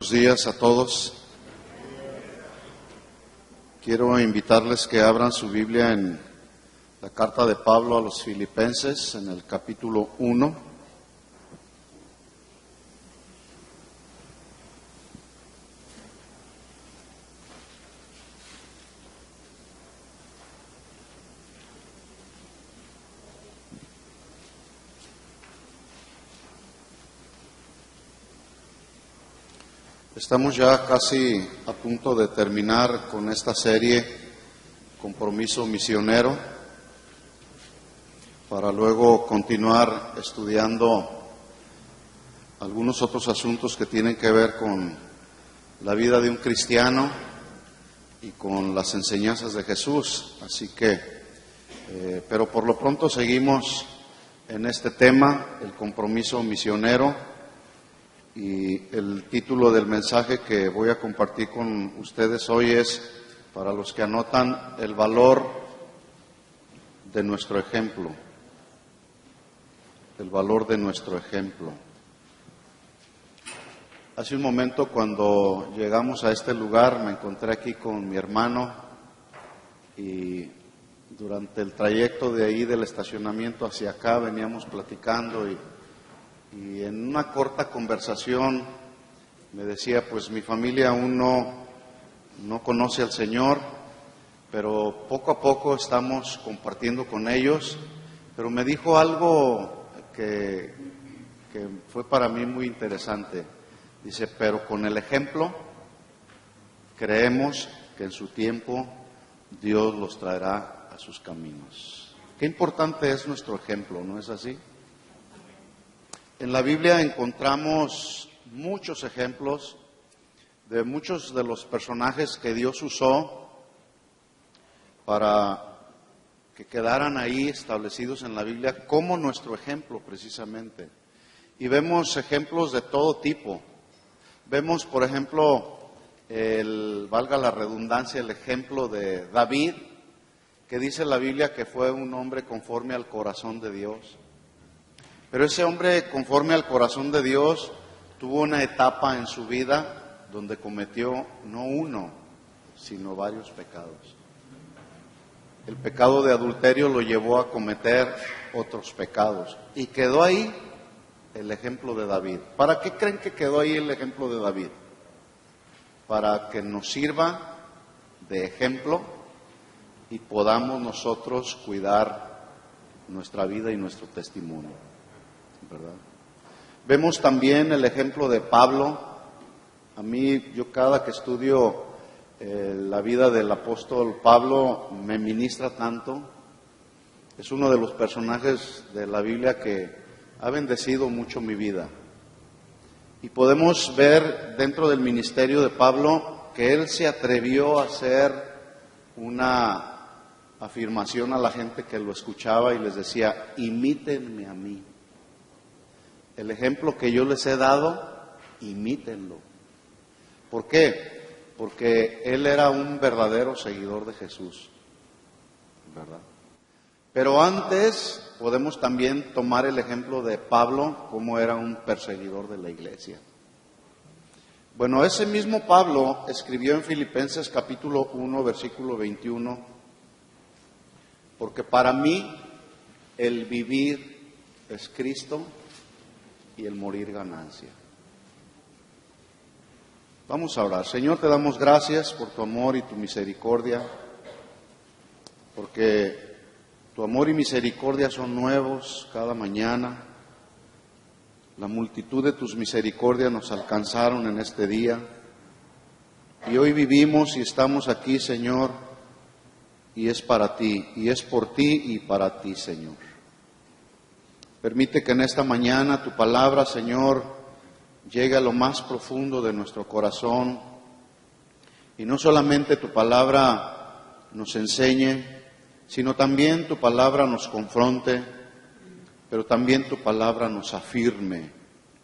Buenos días a todos. Quiero invitarles que abran su Biblia en la carta de Pablo a los Filipenses, en el capítulo 1. Estamos ya casi a punto de terminar con esta serie Compromiso Misionero, para luego continuar estudiando algunos otros asuntos que tienen que ver con la vida de un cristiano y con las enseñanzas de Jesús. Así que, pero por lo pronto seguimos en este tema, el compromiso misionero. Y el título del mensaje que voy a compartir con ustedes hoy es, para los que anotan, el valor de nuestro ejemplo. El valor de nuestro ejemplo. Hace un momento, cuando llegamos a este lugar, me encontré aquí con mi hermano y durante el trayecto de ahí del estacionamiento hacia acá veníamos platicando y en una corta conversación me decía, pues mi familia aún no conoce al Señor, pero poco a poco estamos compartiendo con ellos. Pero me dijo algo que fue para mí muy interesante. Dice, pero con el ejemplo creemos que en su tiempo Dios los traerá a sus caminos. Qué importante es nuestro ejemplo, ¿no es así? En la Biblia encontramos muchos ejemplos de muchos de los personajes que Dios usó para que quedaran ahí establecidos en la Biblia como nuestro ejemplo precisamente. Y vemos ejemplos de todo tipo. Vemos, por ejemplo, valga la redundancia, el ejemplo de David, que dice la Biblia que fue un hombre conforme al corazón de Dios. Pero ese hombre, conforme al corazón de Dios, tuvo una etapa en su vida donde cometió no uno, sino varios pecados. El pecado de adulterio lo llevó a cometer otros pecados. Y quedó ahí el ejemplo de David. ¿Para qué creen que quedó ahí el ejemplo de David? Para que nos sirva de ejemplo y podamos nosotros cuidar nuestra vida y nuestro testimonio. ¿Verdad? Vemos también el ejemplo de Pablo. A mí, yo cada que estudio la vida del apóstol Pablo, me ministra tanto. Es uno de los personajes de la Biblia que ha bendecido mucho mi vida. Y podemos ver dentro del ministerio de Pablo que él se atrevió a hacer una afirmación a la gente que lo escuchaba y les decía, imítenme a mí. El ejemplo que yo les he dado, imítenlo. ¿Por qué? Porque él era un verdadero seguidor de Jesús, ¿verdad? Pero antes podemos también tomar el ejemplo de Pablo, como era un perseguidor de la iglesia. Bueno, ese mismo Pablo escribió en Filipenses capítulo 1, versículo 21, porque para mí el vivir es Cristo y el morir ganancia. Vamos a orar. Señor, te damos gracias por tu amor y tu misericordia, porque tu amor y misericordia son nuevos cada mañana. La multitud de tus misericordias nos alcanzaron en este día, y hoy vivimos y estamos aquí, Señor, y es para ti, y es por ti y para ti, Señor. Permite que en esta mañana tu palabra, Señor, llegue a lo más profundo de nuestro corazón y no solamente tu palabra nos enseñe, sino también tu palabra nos confronte, pero también tu palabra nos afirme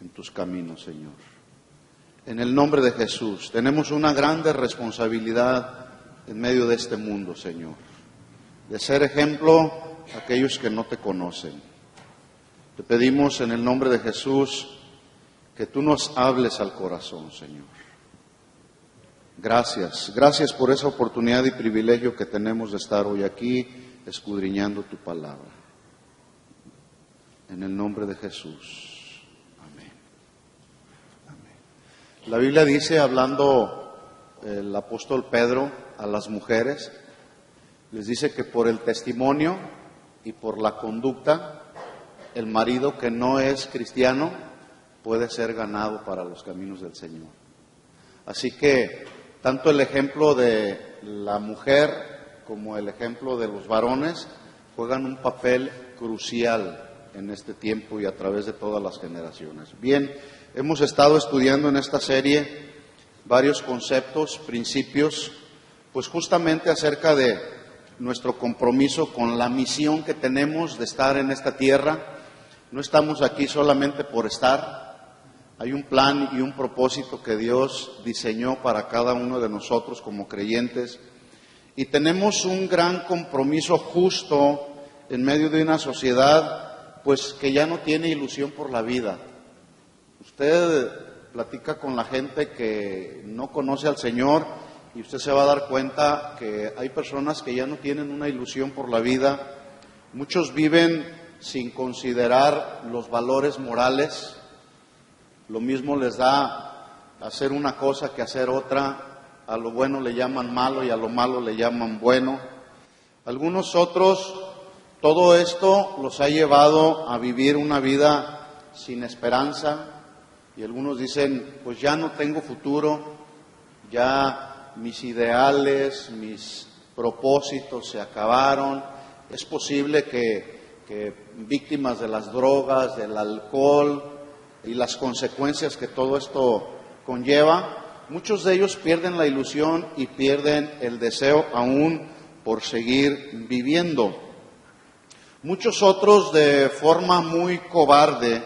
en tus caminos, Señor. En el nombre de Jesús, tenemos una grande responsabilidad en medio de este mundo, Señor, de ser ejemplo a aquellos que no te conocen. Te pedimos en el nombre de Jesús que tú nos hables al corazón, Señor. Gracias. Gracias por esa oportunidad y privilegio que tenemos de estar hoy aquí escudriñando tu palabra. En el nombre de Jesús. Amén. Amén. La Biblia dice, hablando el apóstol Pedro a las mujeres, les dice que por el testimonio y por la conducta, el marido que no es cristiano puede ser ganado para los caminos del Señor. Así que tanto el ejemplo de la mujer como el ejemplo de los varones juegan un papel crucial en este tiempo y a través de todas las generaciones. Bien, hemos estado estudiando en esta serie varios conceptos, principios, pues justamente acerca de nuestro compromiso con la misión que tenemos de estar en esta tierra. No estamos aquí solamente por estar. Hay un plan y un propósito que Dios diseñó para cada uno de nosotros como creyentes. Y tenemos un gran compromiso justo en medio de una sociedad pues que ya no tiene ilusión por la vida. Usted platica con la gente que no conoce al Señor y usted se va a dar cuenta que hay personas que ya no tienen una ilusión por la vida. Muchos viven sin considerar los valores morales. Lo mismo les da hacer una cosa que hacer otra. A lo bueno le llaman malo y a lo malo le llaman bueno. Algunos otros, todo esto los ha llevado a vivir una vida sin esperanza. Y algunos dicen, pues ya no tengo futuro, ya mis ideales, mis propósitos se acabaron. Es posible que víctimas de las drogas, del alcohol y las consecuencias que todo esto conlleva, muchos de ellos pierden la ilusión y pierden el deseo aún por seguir viviendo. Muchos otros de forma muy cobarde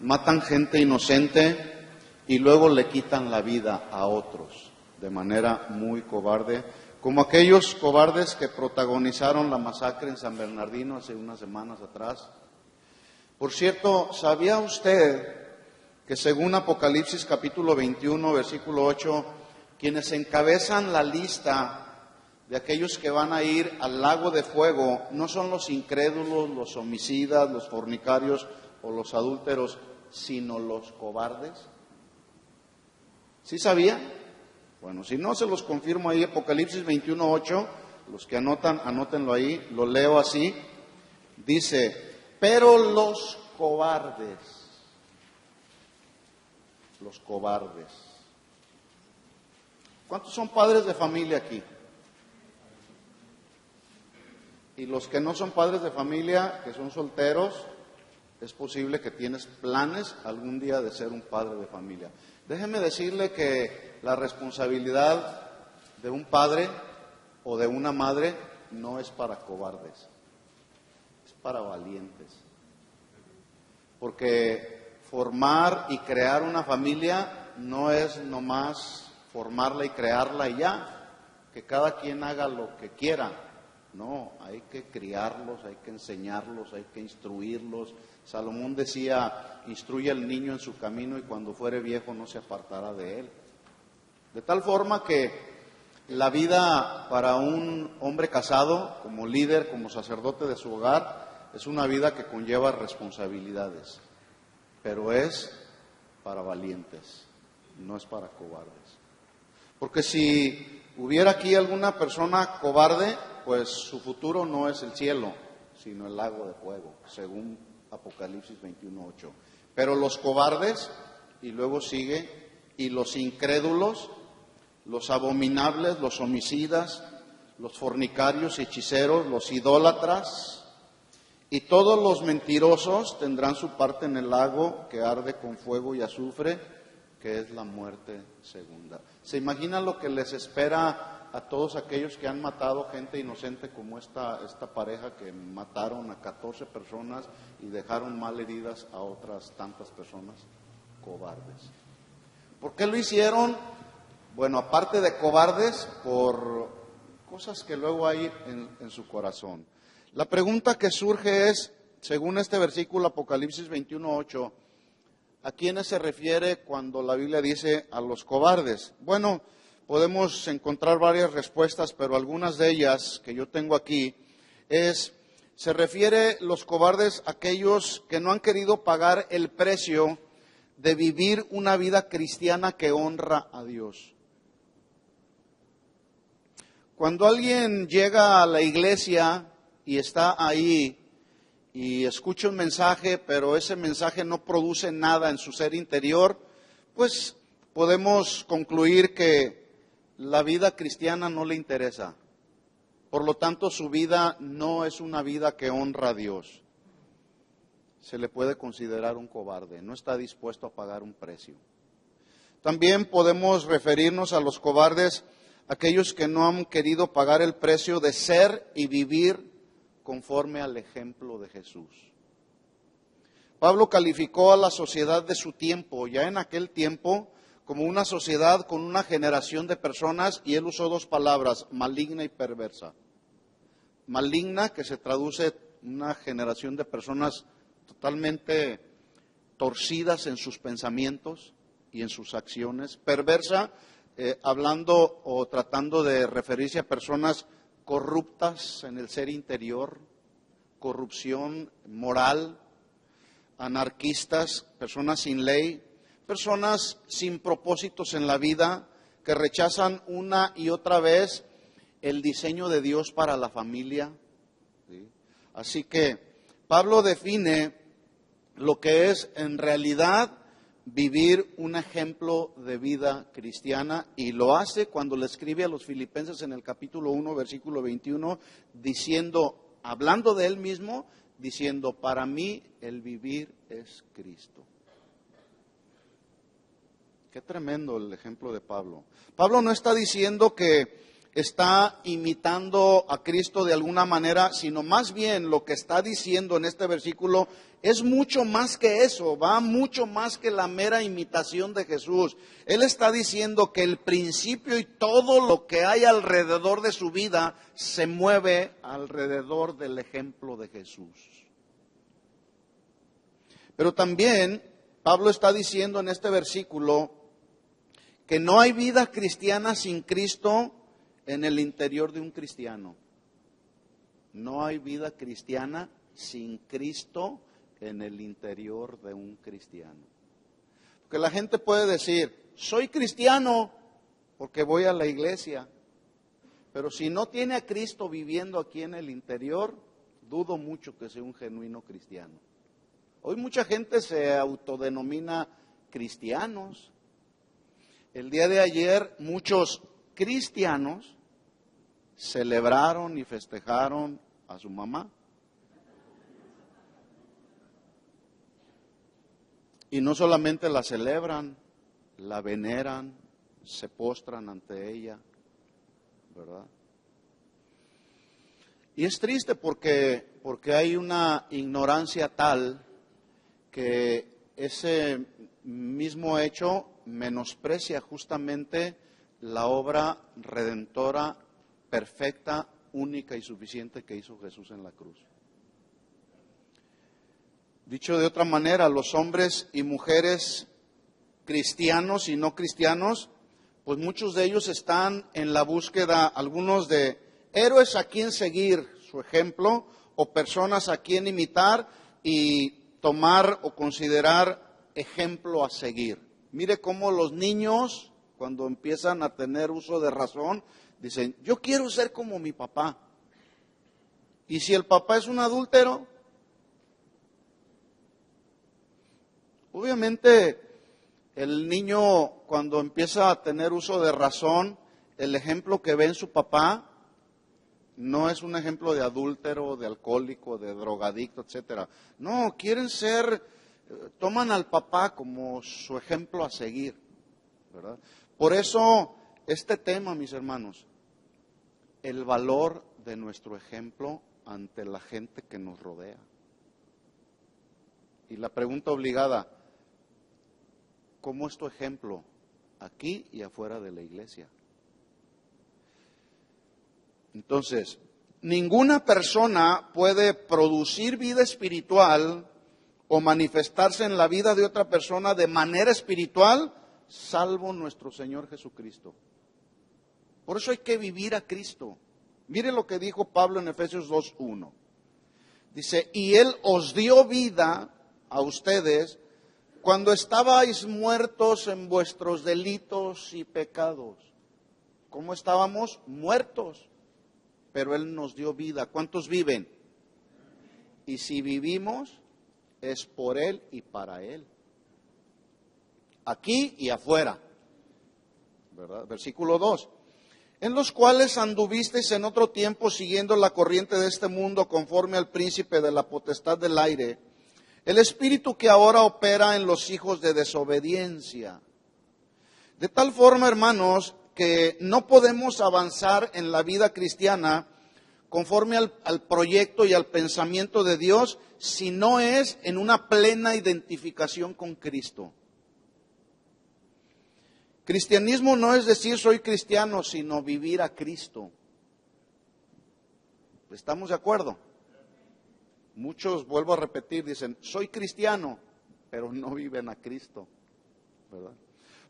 matan gente inocente y luego le quitan la vida a otros de manera muy cobarde, como aquellos cobardes que protagonizaron la masacre en San Bernardino hace unas semanas atrás. Por cierto, ¿sabía usted que según Apocalipsis capítulo 21, versículo 8, quienes encabezan la lista de aquellos que van a ir al lago de fuego no son los incrédulos, los homicidas, los fornicarios o los adúlteros, sino los cobardes? ¿Sí sabía? Bueno, si no se los confirmo ahí, Apocalipsis 21, 8, los que anotan, anótenlo ahí, lo leo así, dice, pero los cobardes, ¿cuántos son padres de familia aquí? Y los que no son padres de familia, que son solteros, es posible que tienes planes algún día de ser un padre de familia. Déjeme decirle que la responsabilidad de un padre o de una madre no es para cobardes, es para valientes. Porque formar y crear una familia no es nomás formarla y crearla y ya, que cada quien haga lo que quiera. No, hay que criarlos, hay que enseñarlos, hay que instruirlos. Salomón decía, instruye al niño en su camino y cuando fuere viejo no se apartará de él. De tal forma que la vida para un hombre casado, como líder, como sacerdote de su hogar, es una vida que conlleva responsabilidades, pero es para valientes, no es para cobardes. Porque si hubiera aquí alguna persona cobarde, pues su futuro no es el cielo, sino el lago de fuego, según Apocalipsis 21:8. Pero los cobardes, y luego sigue, y los incrédulos, los abominables, los homicidas, los fornicarios, hechiceros, los idólatras, y todos los mentirosos tendrán su parte en el lago que arde con fuego y azufre, que es la muerte segunda. ¿Se imaginan lo que les espera a todos aquellos que han matado gente inocente como esta pareja que mataron a 14 personas y dejaron mal heridas a otras tantas personas? Cobardes. ¿Por qué lo hicieron? Bueno, aparte de cobardes, por cosas que luego hay en su corazón. La pregunta que surge es, según este versículo Apocalipsis 21:8, ¿a quiénes se refiere cuando la Biblia dice a los cobardes? Bueno, podemos encontrar varias respuestas, pero algunas de ellas que yo tengo aquí se refiere los cobardes a aquellos que no han querido pagar el precio de vivir una vida cristiana que honra a Dios. Cuando alguien llega a la iglesia y está ahí y escucha un mensaje, pero ese mensaje no produce nada en su ser interior, pues podemos concluir que la vida cristiana no le interesa. Por lo tanto, su vida no es una vida que honra a Dios. Se le puede considerar un cobarde, no está dispuesto a pagar un precio. También podemos referirnos a los cobardes, aquellos que no han querido pagar el precio de ser y vivir conforme al ejemplo de Jesús. Pablo calificó a la sociedad de su tiempo, ya en aquel tiempo, como una sociedad con una generación de personas, y él usó dos palabras, maligna y perversa. Maligna, que se traduce una generación de personas totalmente torcidas en sus pensamientos y en sus acciones. Perversa, hablando o tratando de referirse a personas corruptas en el ser interior, corrupción moral, anarquistas, personas sin ley, personas sin propósitos en la vida, que rechazan una y otra vez el diseño de Dios para la familia. ¿Sí? Así que Pablo define lo que es en realidad vivir un ejemplo de vida cristiana, y lo hace cuando le escribe a los filipenses en el capítulo 1, versículo 21, diciendo, hablando de él mismo, diciendo, para mí el vivir es Cristo. Qué tremendo el ejemplo de Pablo. Pablo no está diciendo que está imitando a Cristo de alguna manera, sino más bien lo que está diciendo en este versículo es mucho más que eso, va mucho más que la mera imitación de Jesús. Él está diciendo que el principio y todo lo que hay alrededor de su vida se mueve alrededor del ejemplo de Jesús. Pero también Pablo está diciendo en este versículo que no hay vida cristiana sin Cristo en el interior de un cristiano. No hay vida cristiana sin Cristo en el interior de un cristiano. Porque la gente puede decir, soy cristiano porque voy a la iglesia, pero si no tiene a Cristo viviendo aquí en el interior, dudo mucho que sea un genuino cristiano. Hoy mucha gente se autodenomina cristianos. El día de ayer muchos cristianos celebraron y festejaron a su mamá. Y no solamente la celebran, la veneran, se postran ante ella, ¿verdad? Y es triste porque hay una ignorancia tal que ese mismo hecho menosprecia justamente la obra redentora, perfecta, única y suficiente que hizo Jesús en la cruz. Dicho de otra manera, los hombres y mujeres cristianos y no cristianos, pues muchos de ellos están en la búsqueda, algunos de héroes a quien seguir su ejemplo, o personas a quien imitar y tomar o considerar ejemplo a seguir. Mire cómo los niños, cuando empiezan a tener uso de razón, dicen, yo quiero ser como mi papá. Y si el papá es un adúltero, obviamente el niño cuando empieza a tener uso de razón, el ejemplo que ve en su papá no es un ejemplo de adúltero, de alcohólico, de drogadicto, etcétera. No, quieren ser, toman al papá como su ejemplo a seguir, ¿verdad? Por eso este tema, mis hermanos, el valor de nuestro ejemplo ante la gente que nos rodea. Y la pregunta obligada, ¿cómo es tu ejemplo aquí y afuera de la iglesia? Entonces, ninguna persona puede producir vida espiritual o manifestarse en la vida de otra persona de manera espiritual, salvo nuestro Señor Jesucristo. Por eso hay que vivir a Cristo. Mire lo que dijo Pablo en Efesios 2:1. Dice, y Él os dio vida a ustedes cuando estabais muertos en vuestros delitos y pecados. ¿Cómo estábamos? Muertos. Pero Él nos dio vida. ¿Cuántos viven? Y si vivimos, es por Él y para Él. Aquí y afuera. ¿Verdad? Versículo 2. En los cuales anduvisteis en otro tiempo siguiendo la corriente de este mundo conforme al príncipe de la potestad del aire, el espíritu que ahora opera en los hijos de desobediencia. De tal forma, hermanos, que no podemos avanzar en la vida cristiana conforme al proyecto y al pensamiento de Dios si no es en una plena identificación con Cristo. Cristianismo no es decir soy cristiano, sino vivir a Cristo. ¿Estamos de acuerdo? Muchos, vuelvo a repetir, dicen soy cristiano, pero no viven a Cristo, ¿verdad?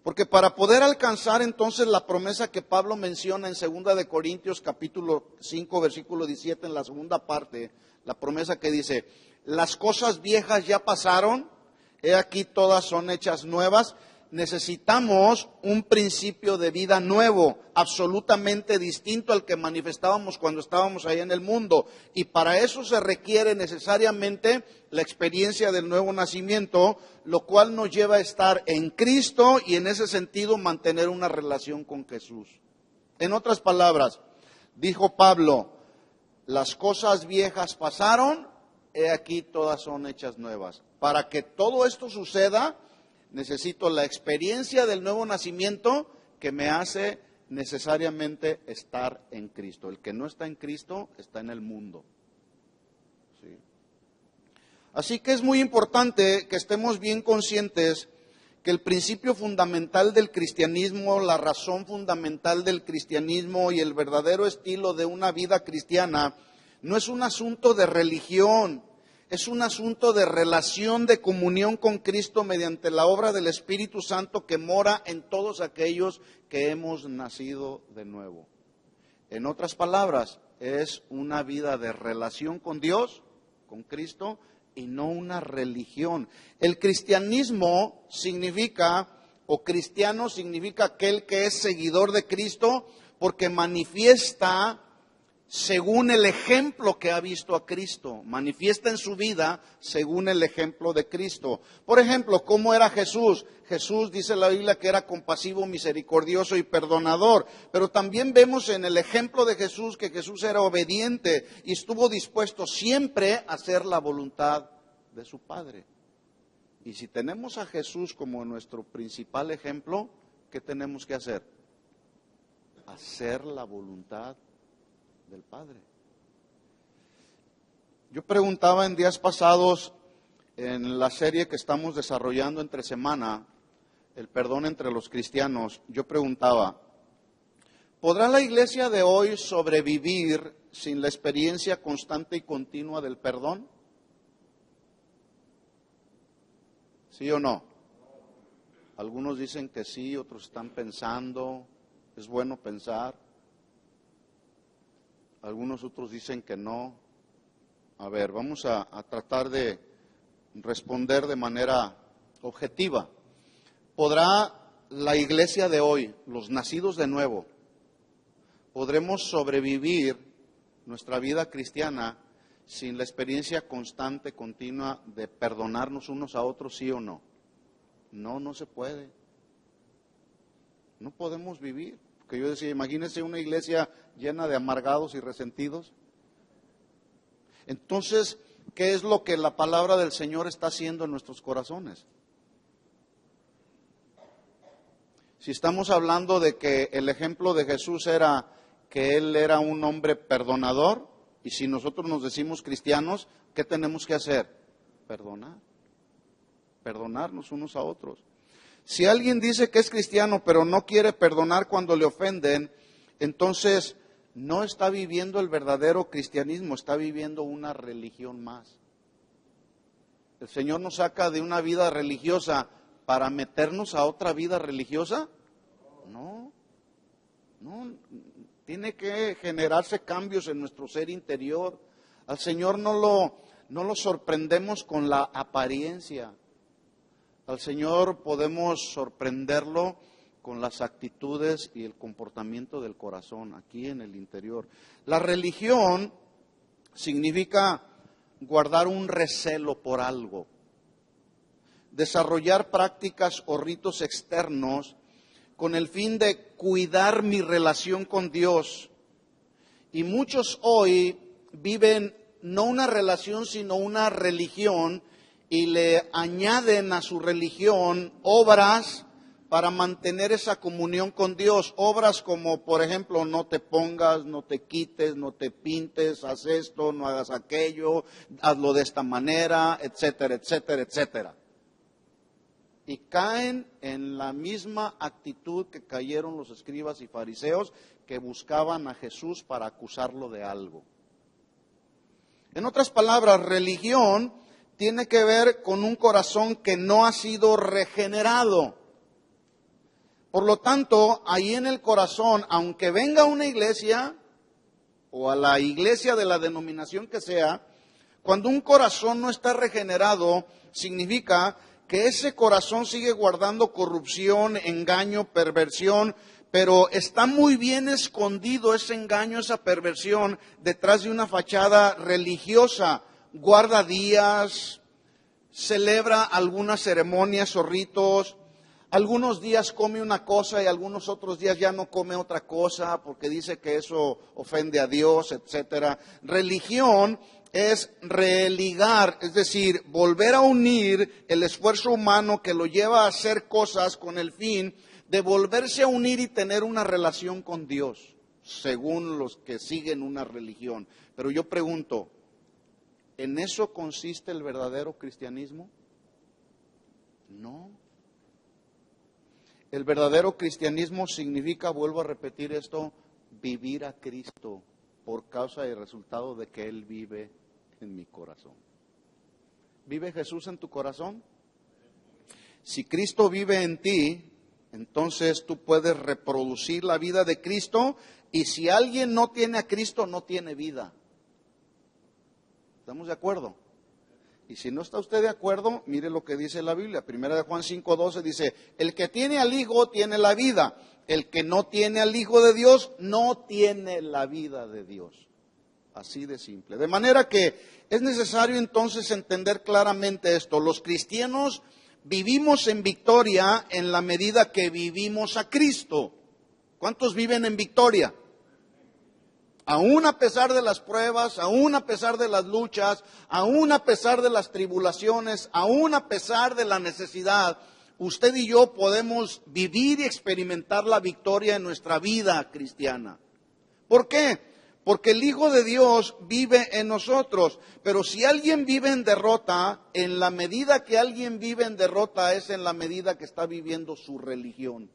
Porque para poder alcanzar entonces la promesa que Pablo menciona en 2 de Corintios capítulo 5 versículo 17 en la segunda parte, la promesa que dice, las cosas viejas ya pasaron, he aquí todas son hechas nuevas. Necesitamos un principio de vida nuevo, absolutamente distinto al que manifestábamos cuando estábamos ahí en el mundo. Y para eso se requiere necesariamente la experiencia del nuevo nacimiento, lo cual nos lleva a estar en Cristo y en ese sentido mantener una relación con Jesús. En otras palabras, dijo Pablo, las cosas viejas pasaron, he aquí todas son hechas nuevas. Para que todo esto suceda, necesito la experiencia del nuevo nacimiento que me hace necesariamente estar en Cristo. El que no está en Cristo está en el mundo. ¿Sí? Así que es muy importante que estemos bien conscientes que el principio fundamental del cristianismo, la razón fundamental del cristianismo y el verdadero estilo de una vida cristiana no es un asunto de religión. Es un asunto de relación, de comunión con Cristo mediante la obra del Espíritu Santo que mora en todos aquellos que hemos nacido de nuevo. En otras palabras, es una vida de relación con Dios, con Cristo, y no una religión. El cristianismo significa, o cristiano significa aquel que es seguidor de Cristo porque manifiesta según el ejemplo que ha visto a Cristo, manifiesta en su vida según el ejemplo de Cristo. Por ejemplo, ¿cómo era Jesús? Jesús dice la Biblia que era compasivo, misericordioso y perdonador, pero también vemos en el ejemplo de Jesús que Jesús era obediente y estuvo dispuesto siempre a hacer la voluntad de su Padre. Y si tenemos a Jesús como nuestro principal ejemplo, ¿qué tenemos que hacer? Hacer la voluntad del Padre. Yo preguntaba en días pasados, en la serie que estamos desarrollando entre semana, el perdón entre los cristianos, yo preguntaba, ¿podrá la iglesia de hoy sobrevivir sin la experiencia constante y continua del perdón? ¿Sí o no? Algunos dicen que sí, otros están pensando, es bueno pensar. Algunos otros dicen que no. A ver, vamos a tratar de responder de manera objetiva. ¿Podrá la iglesia de hoy, los nacidos de nuevo, podremos sobrevivir nuestra vida cristiana sin la experiencia constante, continua de perdonarnos unos a otros, sí o no? No, no se puede. No podemos vivir. Que yo decía, imagínense una iglesia llena de amargados y resentidos. Entonces, ¿qué es lo que la palabra del Señor está haciendo en nuestros corazones? Si estamos hablando de que el ejemplo de Jesús era que Él era un hombre perdonador, y si nosotros nos decimos cristianos, ¿qué tenemos que hacer? Perdonar. Perdonarnos unos a otros. Si alguien dice que es cristiano pero no quiere perdonar cuando le ofenden, entonces no está viviendo el verdadero cristianismo, está viviendo una religión más. ¿El Señor nos saca de una vida religiosa para meternos a otra vida religiosa? No, No, tiene que generarse cambios en nuestro ser interior. Al Señor no lo sorprendemos con la apariencia. Al Señor podemos sorprenderlo con las actitudes y el comportamiento del corazón, aquí en el interior. La religión significa guardar un recelo por algo, desarrollar prácticas o ritos externos con el fin de cuidar mi relación con Dios. Y muchos hoy viven no una relación, sino una religión, y le añaden a su religión obras para mantener esa comunión con Dios. Obras como, por ejemplo, no te pongas, no te quites, no te pintes, haz esto, no hagas aquello, hazlo de esta manera, etcétera, etcétera, etcétera. Y caen en la misma actitud que cayeron los escribas y fariseos, que buscaban a Jesús para acusarlo de algo. En otras palabras, religión tiene que ver con un corazón que no ha sido regenerado. Por lo tanto, ahí en el corazón, aunque venga a una iglesia o a la iglesia de la denominación que sea, cuando un corazón no está regenerado, significa que ese corazón sigue guardando corrupción, engaño, perversión, pero está muy bien escondido ese engaño, esa perversión, detrás de una fachada religiosa. Guarda días, celebra algunas ceremonias o ritos, algunos días come una cosa y algunos otros días ya no come otra cosa porque dice que eso ofende a Dios, etcétera. Religión es religar, es decir, volver a unir el esfuerzo humano que lo lleva a hacer cosas con el fin de volverse a unir y tener una relación con Dios, según los que siguen una religión. Pero yo pregunto, ¿en eso consiste el verdadero cristianismo? No. El verdadero cristianismo significa, vuelvo a repetir esto, vivir a Cristo por causa y resultado de que Él vive en mi corazón. ¿Vive Jesús en tu corazón? Si Cristo vive en ti, entonces tú puedes reproducir la vida de Cristo, y si alguien no tiene a Cristo, no tiene vida. ¿Estamos de acuerdo? Y si no está usted de acuerdo, mire lo que dice la Biblia. Primera de Juan 5:12 dice, el que tiene al Hijo tiene la vida. El que no tiene al Hijo de Dios no tiene la vida de Dios. Así de simple. De manera que es necesario entonces entender claramente esto. Los cristianos vivimos en victoria en la medida que vivimos a Cristo. ¿Cuántos viven en victoria? Aún a pesar de las pruebas, aún a pesar de las luchas, aún a pesar de las tribulaciones, aún a pesar de la necesidad, usted y yo podemos vivir y experimentar la victoria en nuestra vida cristiana. ¿Por qué? Porque el Hijo de Dios vive en nosotros. Pero si alguien vive en derrota, en la medida que alguien vive en derrota es en la medida que está viviendo su religión.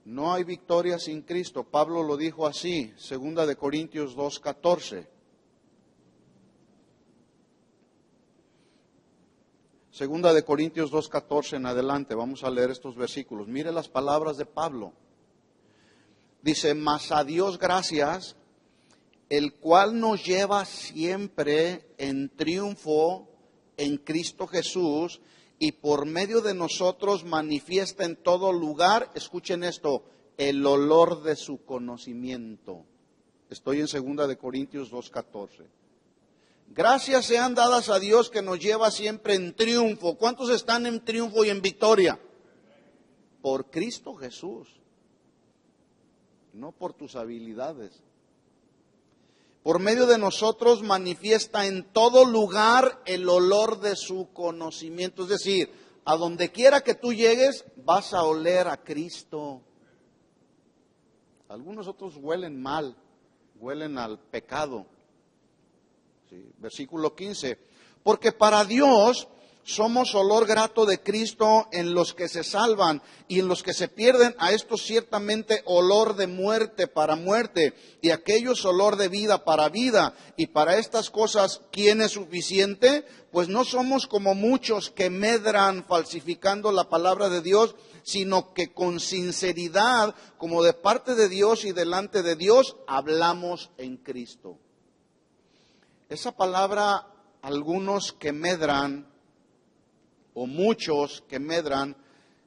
No hay victoria sin Cristo. Pablo lo dijo así, 2 de Corintios 2:14. 2 de Corintios 2:14 en adelante, vamos a leer estos versículos. Mire las palabras de Pablo. Dice, mas a Dios gracias, el cual nos lleva siempre en triunfo en Cristo Jesús, y por medio de nosotros manifiesta en todo lugar, escuchen esto, el olor de su conocimiento. Estoy en 2 de Corintios 2:14. Gracias sean dadas a Dios que nos lleva siempre en triunfo. ¿Cuántos están en triunfo y en victoria? Por Cristo Jesús, no por tus habilidades. Por medio de nosotros manifiesta en todo lugar el olor de su conocimiento. Es decir, a donde quiera que tú llegues, vas a oler a Cristo. Algunos otros huelen mal, huelen al pecado. Sí, versículo 15. Porque para Dios Somos olor grato de Cristo en los que se salvan, y en los que se pierden, a estos ciertamente olor de muerte para muerte, y aquellos olor de vida para vida. Y para estas cosas, ¿quién es suficiente? Pues no somos como muchos que medran falsificando la palabra de Dios, sino que con sinceridad, como de parte de Dios y delante de Dios, hablamos en Cristo. Esa palabra, algunos que medran, o muchos que medran,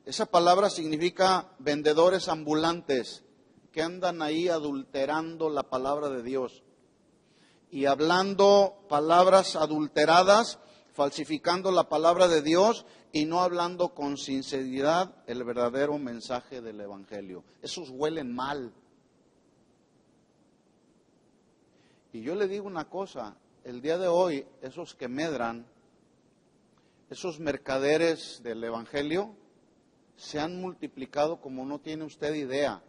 esa palabra significa vendedores ambulantes que andan ahí adulterando la palabra de Dios y hablando palabras adulteradas, falsificando la palabra de Dios y no hablando con sinceridad el verdadero mensaje del Evangelio. Esos huelen mal. Y yo le digo una cosa, el día de hoy, esos que medran, esos mercaderes del Evangelio, se han multiplicado como no tiene usted idea.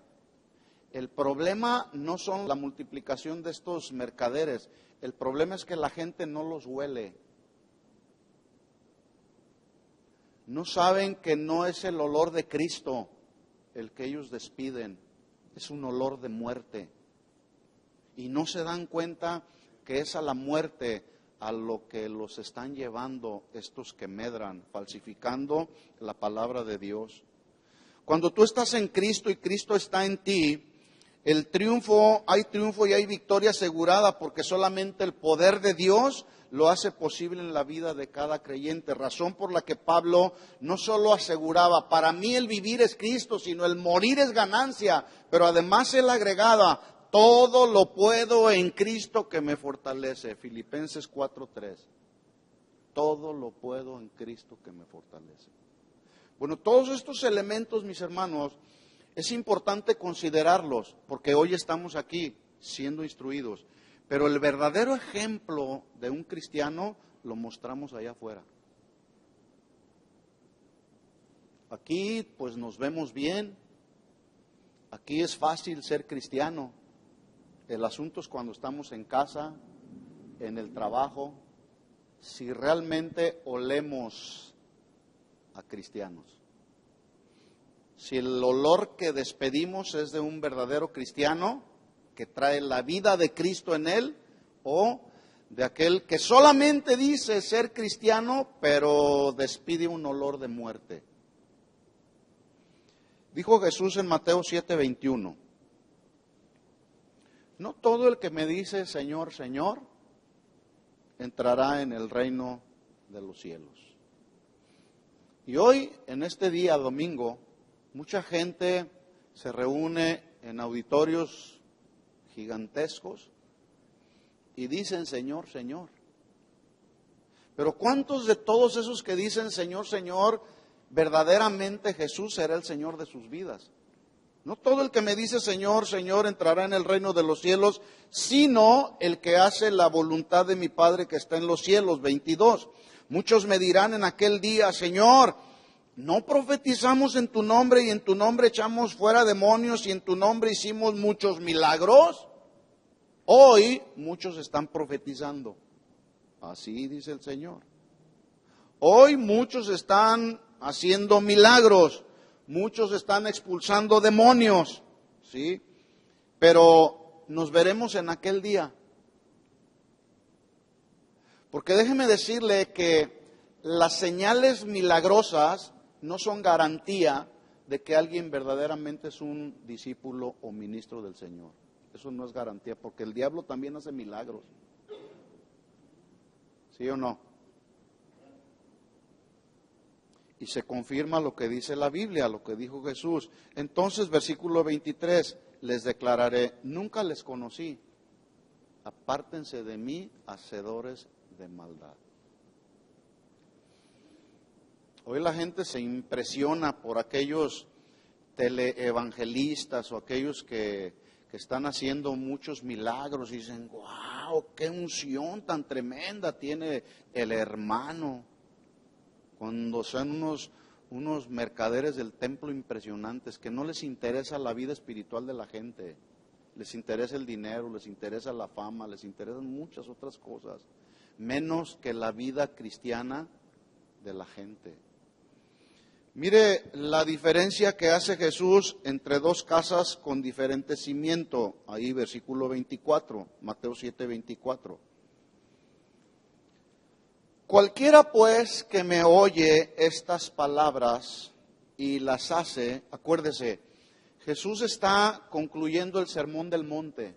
El problema no son la multiplicación de estos mercaderes, el problema es que la gente no los huele. No saben que no es el olor de Cristo el que ellos despiden, es un olor de muerte. Y no se dan cuenta que es a la muerte a lo que los están llevando estos que medran, falsificando la palabra de Dios. Cuando tú estás en Cristo y Cristo está en ti, hay triunfo y hay victoria asegurada, porque solamente el poder de Dios lo hace posible en la vida de cada creyente. Razón por la que Pablo no solo aseguraba, para mí el vivir es Cristo, sino el morir es ganancia, pero además él agregaba, todo lo puedo en Cristo que me fortalece. Filipenses 4:3. Todo lo puedo en Cristo que me fortalece. Bueno, todos estos elementos, mis hermanos, es importante considerarlos, porque hoy estamos aquí siendo instruidos. Pero el verdadero ejemplo de un cristiano lo mostramos allá afuera. Aquí pues nos vemos bien, aquí es fácil ser cristiano. El asunto es cuando estamos en casa, en el trabajo, si realmente olemos a cristianos. Si el olor que despedimos es de un verdadero cristiano, que trae la vida de Cristo en él, o de aquel que solamente dice ser cristiano, pero despide un olor de muerte. Dijo Jesús en Mateo 7:21, no todo el que me dice Señor, Señor, entrará en el reino de los cielos. Y hoy, en este día domingo, mucha gente se reúne en auditorios gigantescos y dicen Señor, Señor. Pero ¿cuántos de todos esos que dicen Señor, Señor, verdaderamente Jesús será el Señor de sus vidas? No todo el que me dice Señor, Señor entrará en el reino de los cielos, sino el que hace la voluntad de mi Padre que está en los cielos. 22. Muchos me dirán en aquel día, Señor, ¿no profetizamos en tu nombre y en tu nombre echamos fuera demonios y en tu nombre hicimos muchos milagros? Hoy muchos están profetizando. Así dice el Señor. Hoy muchos están haciendo milagros. Muchos están expulsando demonios, ¿sí? Pero nos veremos en aquel día. Porque déjeme decirle que las señales milagrosas no son garantía de que alguien verdaderamente es un discípulo o ministro del Señor. Eso no es garantía, porque el diablo también hace milagros. ¿Sí o no? Y se confirma lo que dice la Biblia, lo que dijo Jesús. Entonces, versículo 23, les declararé, nunca les conocí, apártense de mí, hacedores de maldad. Hoy la gente se impresiona por aquellos teleevangelistas o aquellos que están haciendo muchos milagros y dicen, wow, qué unción tan tremenda tiene el hermano. Cuando son unos mercaderes del templo impresionantes, que no les interesa la vida espiritual de la gente, les interesa el dinero, les interesa la fama, les interesan muchas otras cosas, menos que la vida cristiana de la gente. Mire la diferencia que hace Jesús entre dos casas con diferente cimiento. Ahí versículo 24, Mateo 7:24. Cualquiera pues que me oye estas palabras y las hace, acuérdese, Jesús está concluyendo el Sermón del Monte.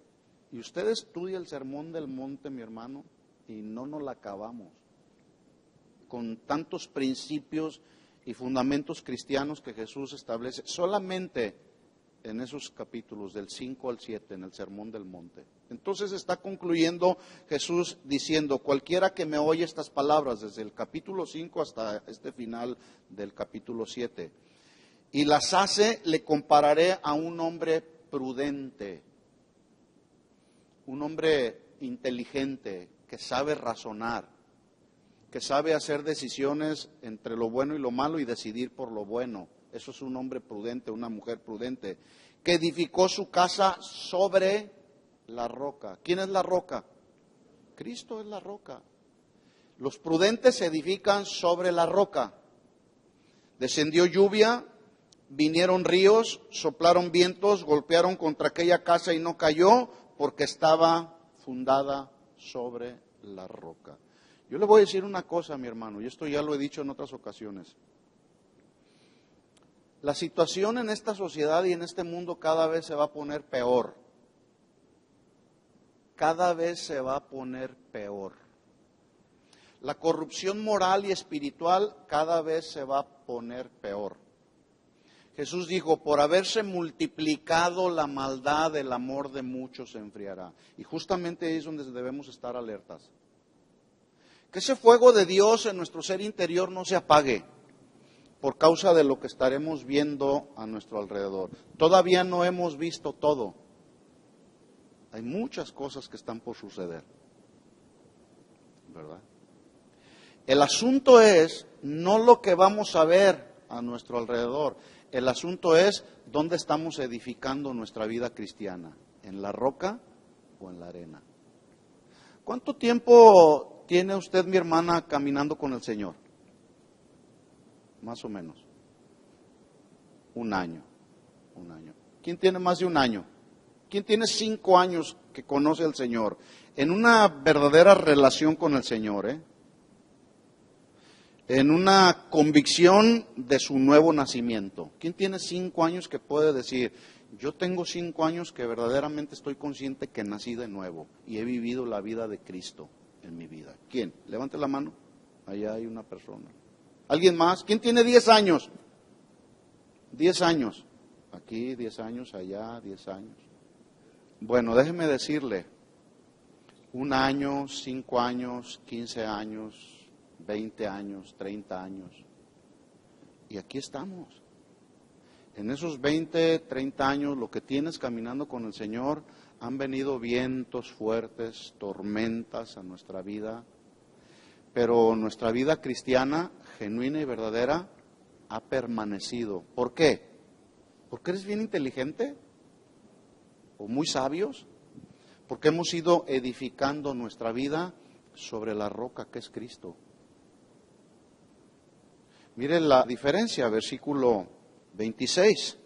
Y usted estudia el Sermón del Monte, mi hermano, y no nos la acabamos. Con tantos principios y fundamentos cristianos que Jesús establece, solamente en esos capítulos del 5 al 7, en el Sermón del Monte. Entonces está concluyendo Jesús diciendo, cualquiera que me oye estas palabras, desde el capítulo 5 hasta este final del capítulo 7, y las hace, le compararé a un hombre prudente, un hombre inteligente, que sabe razonar, que sabe hacer decisiones entre lo bueno y lo malo y decidir por lo bueno. Eso es un hombre prudente, una mujer prudente, que edificó su casa sobre la roca. ¿Quién es la roca? Cristo es la roca. Los prudentes se edifican sobre la roca. Descendió lluvia, vinieron ríos, soplaron vientos, golpearon contra aquella casa y no cayó porque estaba fundada sobre la roca. Yo le voy a decir una cosa, mi hermano, y esto ya lo he dicho en otras ocasiones. La situación en esta sociedad y en este mundo cada vez se va a poner peor. Cada vez se va a poner peor. La corrupción moral y espiritual cada vez se va a poner peor. Jesús dijo, por haberse multiplicado la maldad, el amor de muchos se enfriará. Y justamente ahí es donde debemos estar alertas. Que ese fuego de Dios en nuestro ser interior no se apague por causa de lo que estaremos viendo a nuestro alrededor. Todavía no hemos visto todo. Hay muchas cosas que están por suceder, ¿verdad? El asunto es no lo que vamos a ver a nuestro alrededor. El asunto es dónde estamos edificando nuestra vida cristiana, en la roca o en la arena. ¿Cuánto tiempo tiene usted, mi hermana, caminando con el Señor? Más o menos. Un año. ¿Quién tiene más de un año? ¿Quién tiene 5 años que conoce al Señor? En una verdadera relación con el Señor, en una convicción de su nuevo nacimiento. ¿Quién tiene 5 años que puede decir, yo tengo 5 años que verdaderamente estoy consciente que nací de nuevo y he vivido la vida de Cristo en mi vida? ¿Quién? Levante la mano. Allá hay una persona. ¿Alguien más? ¿Quién tiene 10 años? 10 años. Aquí 10 años, allá 10 años. Bueno, déjeme decirle, 1 año, 5 años, 15 años, 20 años, 30 años. Y aquí estamos. En esos 20, 30 años, lo que tienes caminando con el Señor, han venido vientos fuertes, tormentas a nuestra vida. Pero nuestra vida cristiana, genuina y verdadera, ha permanecido. ¿Por qué? ¿Porque eres bien inteligente? ¿O muy sabios? Porque hemos ido edificando nuestra vida sobre la roca que es Cristo. Mire la diferencia, versículo 26.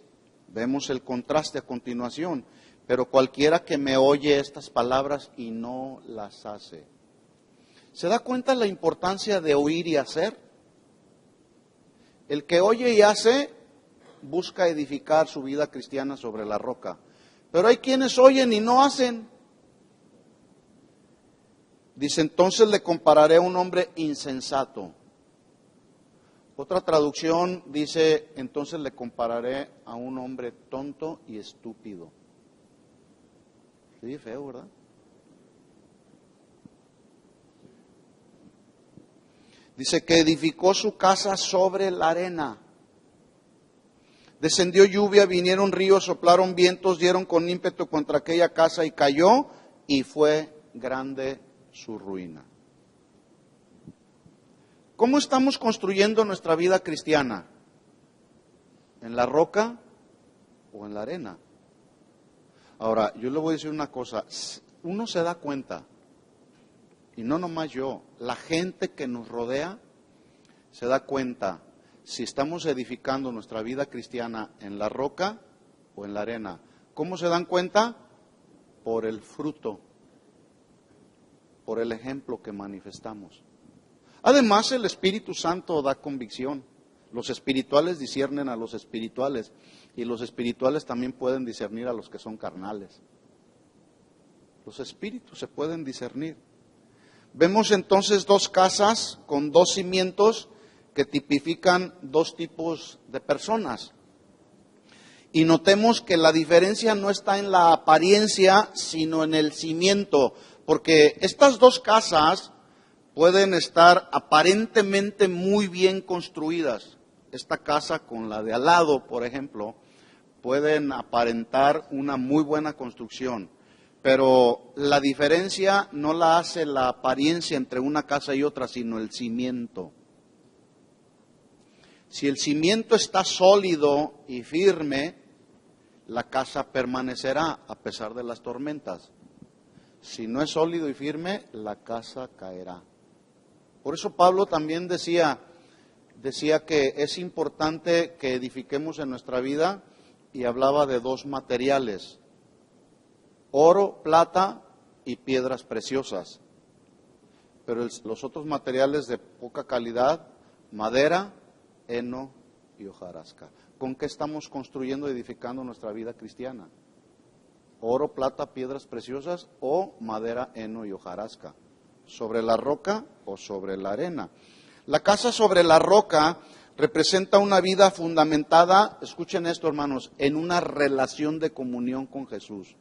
Vemos el contraste a continuación. Pero cualquiera que me oye estas palabras y no las hace. ¿Se da cuenta la importancia de oír y hacer? El que oye y hace busca edificar su vida cristiana sobre la roca. Pero hay quienes oyen y no hacen. Dice, entonces le compararé a un hombre insensato. Otra traducción dice, entonces le compararé a un hombre tonto y estúpido. Sí, feo, ¿verdad? Dice que edificó su casa sobre la arena. Descendió lluvia, vinieron ríos, soplaron vientos, dieron con ímpetu contra aquella casa y cayó, y fue grande su ruina. ¿Cómo estamos construyendo nuestra vida cristiana? ¿En la roca o en la arena? Ahora, yo le voy a decir una cosa. Uno se da cuenta, y no nomás yo, la gente que nos rodea se da cuenta si estamos edificando nuestra vida cristiana en la roca o en la arena. ¿Cómo se dan cuenta? Por el fruto, por el ejemplo que manifestamos. Además, el Espíritu Santo da convicción. Los espirituales disciernen a los espirituales y los espirituales también pueden discernir a los que son carnales. Los espíritus se pueden discernir. Vemos entonces dos casas con dos cimientos que tipifican dos tipos de personas. Y notemos que la diferencia no está en la apariencia, sino en el cimiento, porque estas dos casas pueden estar aparentemente muy bien construidas. Esta casa con la de al lado, por ejemplo, pueden aparentar una muy buena construcción, pero la diferencia no la hace la apariencia entre una casa y otra, sino el cimiento. Si el cimiento está sólido y firme, la casa permanecerá a pesar de las tormentas. Si no es sólido y firme, la casa caerá. Por eso Pablo también decía que es importante que edifiquemos en nuestra vida y hablaba de dos materiales: oro, plata y piedras preciosas. Pero los otros materiales de poca calidad, madera, heno y hojarasca. ¿Con qué estamos construyendo y edificando nuestra vida cristiana? Oro, plata, piedras preciosas o madera, heno y hojarasca. ¿Sobre la roca o sobre la arena? La casa sobre la roca representa una vida fundamentada, escuchen esto hermanos, en una relación de comunión con Jesús.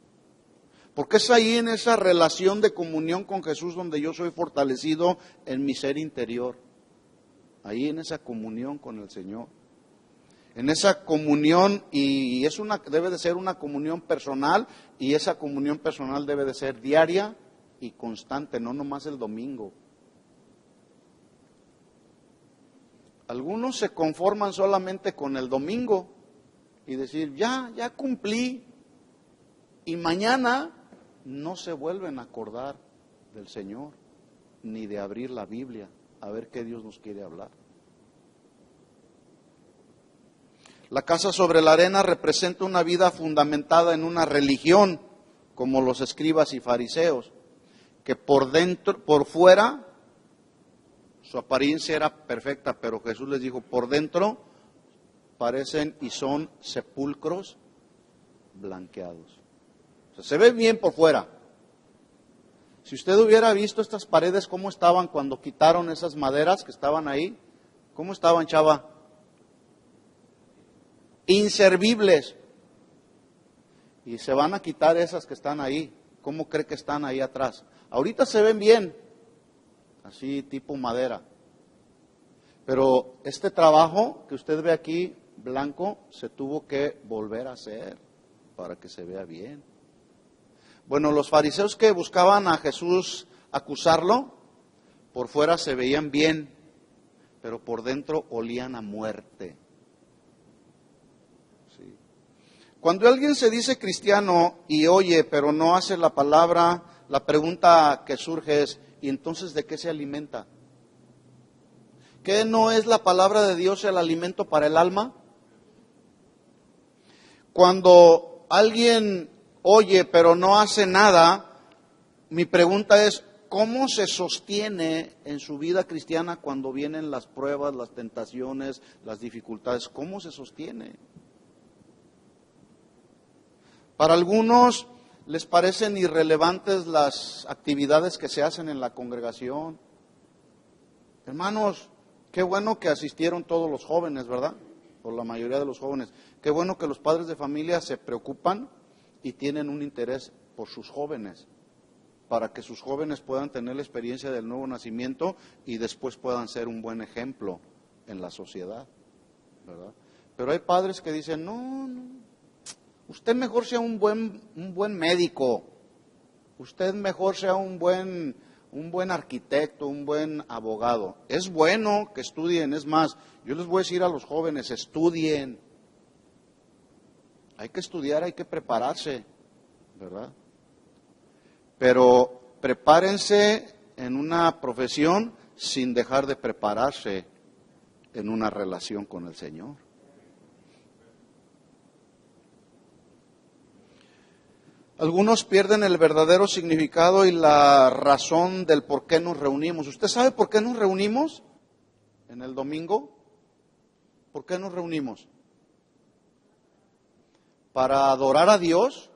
Porque es ahí en esa relación de comunión con Jesús donde yo soy fortalecido en mi ser interior. Ahí en esa comunión con el Señor. En esa comunión, y debe de ser una comunión personal, y esa comunión personal debe de ser diaria y constante, no nomás el domingo. Algunos se conforman solamente con el domingo y decir, ya cumplí, y mañana no se vuelven a acordar del Señor, ni de abrir la Biblia, a ver qué Dios nos quiere hablar. La casa sobre la arena representa una vida fundamentada en una religión, como los escribas y fariseos, que por fuera, su apariencia era perfecta, pero Jesús les dijo, por dentro parecen y son sepulcros blanqueados. O sea, se ve bien por fuera. Si usted hubiera visto estas paredes, cómo estaban cuando quitaron esas maderas que estaban ahí, ¿cómo estaban, chava? Inservibles. Y se van a quitar esas que están ahí. ¿Cómo cree que están ahí atrás? Ahorita se ven bien, así tipo madera. Pero este trabajo que usted ve aquí, blanco, se tuvo que volver a hacer para que se vea bien. Bueno, los fariseos que buscaban a Jesús acusarlo, por fuera se veían bien, pero por dentro olían a muerte. Sí. Cuando alguien se dice cristiano y oye, pero no hace la palabra, la pregunta que surge es, ¿y entonces de qué se alimenta? ¿Qué no es la palabra de Dios el alimento para el alma? Cuando alguien oye, pero no hace nada, mi pregunta es, ¿cómo se sostiene en su vida cristiana cuando vienen las pruebas, las tentaciones, las dificultades? ¿Cómo se sostiene? Para algunos les parecen irrelevantes las actividades que se hacen en la congregación. Hermanos, qué bueno que asistieron todos los jóvenes, ¿verdad? O la mayoría de los jóvenes. Qué bueno que los padres de familia se preocupan y tienen un interés por sus jóvenes, para que sus jóvenes puedan tener la experiencia del nuevo nacimiento y después puedan ser un buen ejemplo en la sociedad, ¿verdad? Pero hay padres que dicen, no, usted mejor sea un buen médico, usted mejor sea un buen arquitecto, un buen abogado. Es bueno que estudien, es más, yo les voy a decir a los jóvenes, estudien. Hay que estudiar, hay que prepararse, ¿verdad? Pero prepárense en una profesión sin dejar de prepararse en una relación con el Señor. Algunos pierden el verdadero significado y la razón del por qué nos reunimos. ¿Usted sabe por qué nos reunimos en el domingo? ¿Por qué nos reunimos? Para adorar a Dios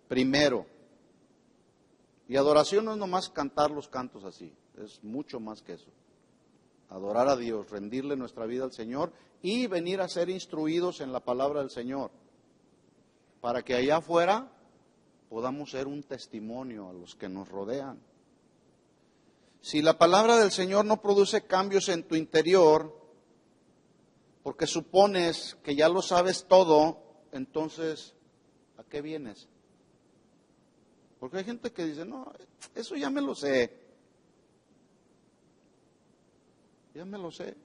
primero. Y adoración no es nomás cantar los cantos así, es mucho más que eso. Adorar a Dios, rendirle nuestra vida al Señor y venir a ser instruidos en la palabra del Señor. Para que allá afuera podamos ser un testimonio a los que nos rodean. Si la palabra del Señor no produce cambios en tu interior, porque supones que ya lo sabes todo, entonces, ¿a qué vienes? Porque hay gente que dice, no, eso ya me lo sé. Ya me lo sé.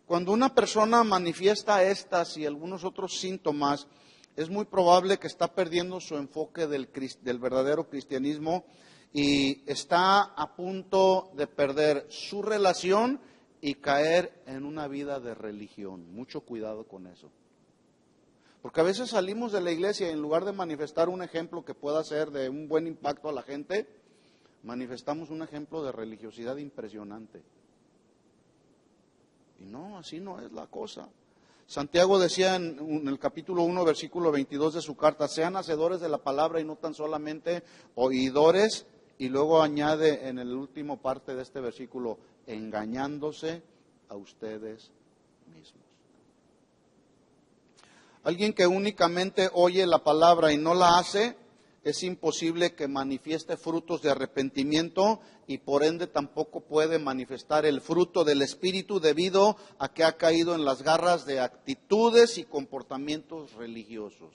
Cuando una persona manifiesta estas y algunos otros síntomas, es muy probable que está perdiendo su enfoque del verdadero cristianismo y está a punto de perder su relación y caer en una vida de religión. Mucho cuidado con eso. Porque a veces salimos de la iglesia y en lugar de manifestar un ejemplo que pueda ser de un buen impacto a la gente, manifestamos un ejemplo de religiosidad impresionante. Y no, así no es la cosa. Santiago decía en el capítulo 1, versículo 22 de su carta, sean hacedores de la palabra y no tan solamente oidores, y luego añade en el último parte de este versículo, engañándose a ustedes mismos. Alguien que únicamente oye la palabra y no la hace, es imposible que manifieste frutos de arrepentimiento y por ende tampoco puede manifestar el fruto del Espíritu debido a que ha caído en las garras de actitudes y comportamientos religiosos.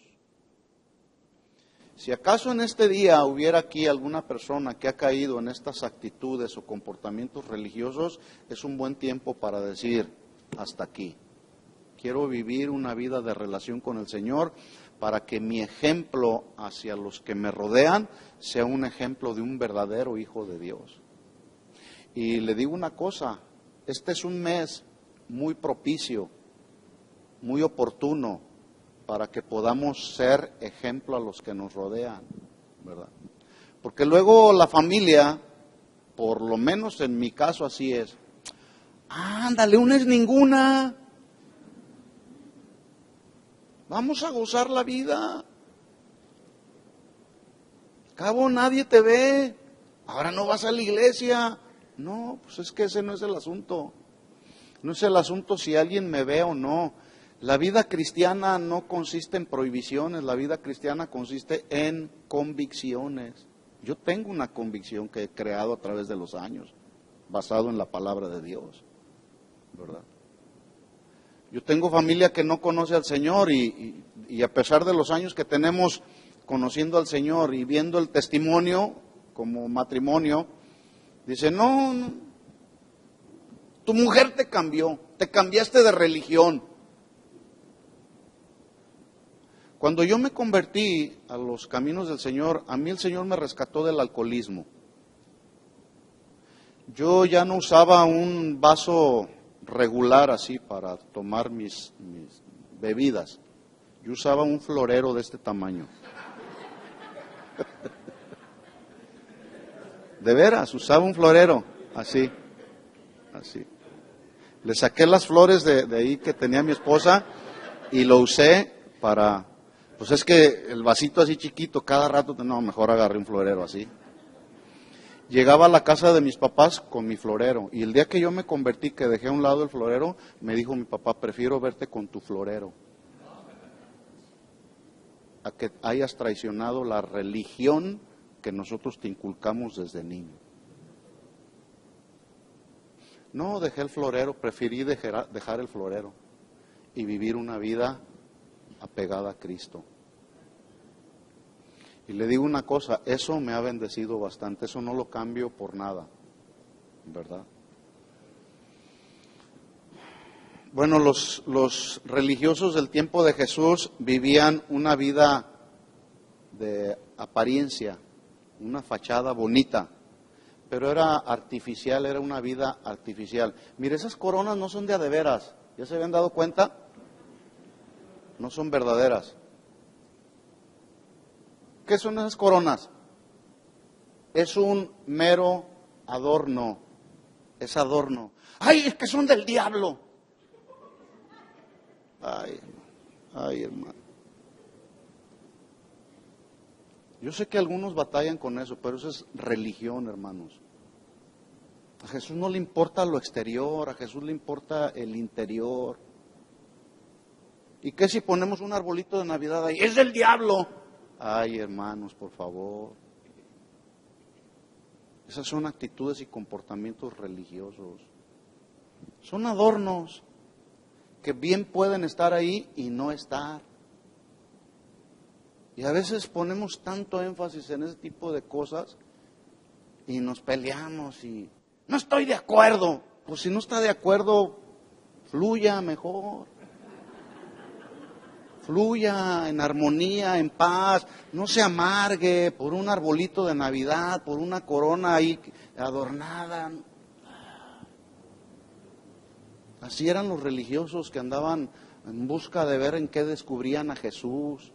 Si acaso en este día hubiera aquí alguna persona que ha caído en estas actitudes o comportamientos religiosos, es un buen tiempo para decir, hasta aquí. Quiero vivir una vida de relación con el Señor para que mi ejemplo hacia los que me rodean sea un ejemplo de un verdadero hijo de Dios. Y le digo una cosa, este es un mes muy propicio, muy oportuno para que podamos ser ejemplo a los que nos rodean, ¿verdad? Porque luego la familia, por lo menos en mi caso así es, ándale, una es ninguna. Vamos a gozar la vida. Al cabo nadie te ve. Ahora no vas a la iglesia. No, pues es que ese no es el asunto. No es el asunto si alguien me ve o no. La vida cristiana no consiste en prohibiciones. La vida cristiana consiste en convicciones. Yo tengo una convicción que he creado a través de los años, basado en la palabra de Dios, ¿verdad? Yo tengo familia que no conoce al Señor y a pesar de los años que tenemos conociendo al Señor y viendo el testimonio como matrimonio, dice, no, tu mujer te cambió, te cambiaste de religión. Cuando yo me convertí a los caminos del Señor, a mí el Señor me rescató del alcoholismo. Yo ya no usaba un vaso regular así para tomar mis bebidas. Yo usaba un florero de este tamaño. De veras, usaba un florero así, así. Le saqué las flores de ahí que tenía mi esposa y lo usé para, pues es que el vasito así chiquito, cada rato, no, mejor agarré un florero así. Llegaba a la casa de mis papás con mi florero y el día que yo me convertí, que dejé a un lado el florero, me dijo mi papá, prefiero verte con tu florero a que hayas traicionado la religión que nosotros te inculcamos desde niño. No dejé el florero, preferí dejar el florero y vivir una vida apegada a Cristo. Y le digo una cosa, eso me ha bendecido bastante, eso no lo cambio por nada, ¿verdad? Bueno, los religiosos del tiempo de Jesús vivían una vida de apariencia, una fachada bonita, pero era artificial, era una vida artificial. Mire, esas coronas no son de a de veras, ¿ya se habían dado cuenta? No son verdaderas. ¿Qué son esas coronas? Es un mero adorno, es adorno. ¡Ay, es que son del diablo! Ay, hermano. Yo sé que algunos batallan con eso, pero eso es religión, hermanos. A Jesús no le importa lo exterior, a Jesús le importa el interior. ¿Y qué si ponemos un arbolito de Navidad ahí? ¡Es del diablo! Ay, hermanos, por favor. Esas son actitudes y comportamientos religiosos. Son adornos que bien pueden estar ahí y no estar. Y a veces ponemos tanto énfasis en ese tipo de cosas y nos peleamos y no estoy de acuerdo. Pues si no está de acuerdo, fluya mejor. Fluya en armonía, en paz, no se amargue por un arbolito de Navidad, por una corona ahí adornada. Así eran los religiosos que andaban en busca de ver en qué descubrían a Jesús.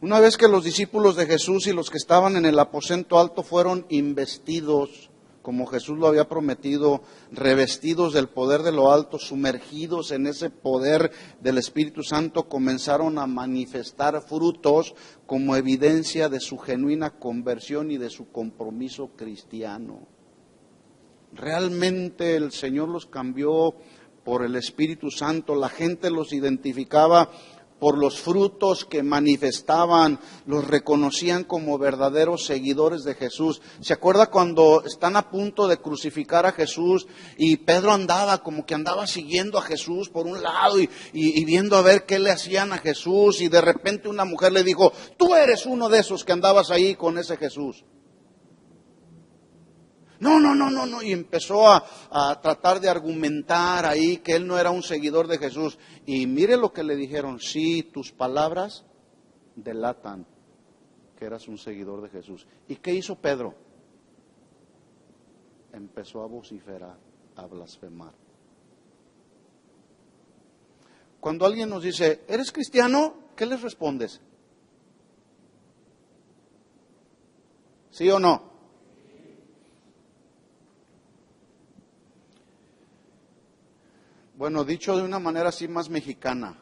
Una vez que los discípulos de Jesús y los que estaban en el aposento alto fueron investidos, como Jesús lo había prometido, revestidos del poder de lo alto, sumergidos en ese poder del Espíritu Santo, comenzaron a manifestar frutos como evidencia de su genuina conversión y de su compromiso cristiano. Realmente el Señor los cambió por el Espíritu Santo, la gente los identificaba por los frutos que manifestaban, los reconocían como verdaderos seguidores de Jesús. ¿Se acuerda cuando están a punto de crucificar a Jesús y Pedro andaba como que andaba siguiendo a Jesús por un lado y viendo a ver qué le hacían a Jesús, y de repente una mujer le dijo: tú eres uno de esos que andabas ahí con ese Jesús? No, y empezó a tratar de argumentar ahí que él no era un seguidor de Jesús. Y mire lo que le dijeron: sí, tus palabras delatan que eras un seguidor de Jesús. ¿Y qué hizo Pedro? Empezó a vociferar, a blasfemar. Cuando alguien nos dice: ¿eres cristiano?, ¿qué les respondes? ¿Sí o no? Bueno, dicho de una manera así más mexicana,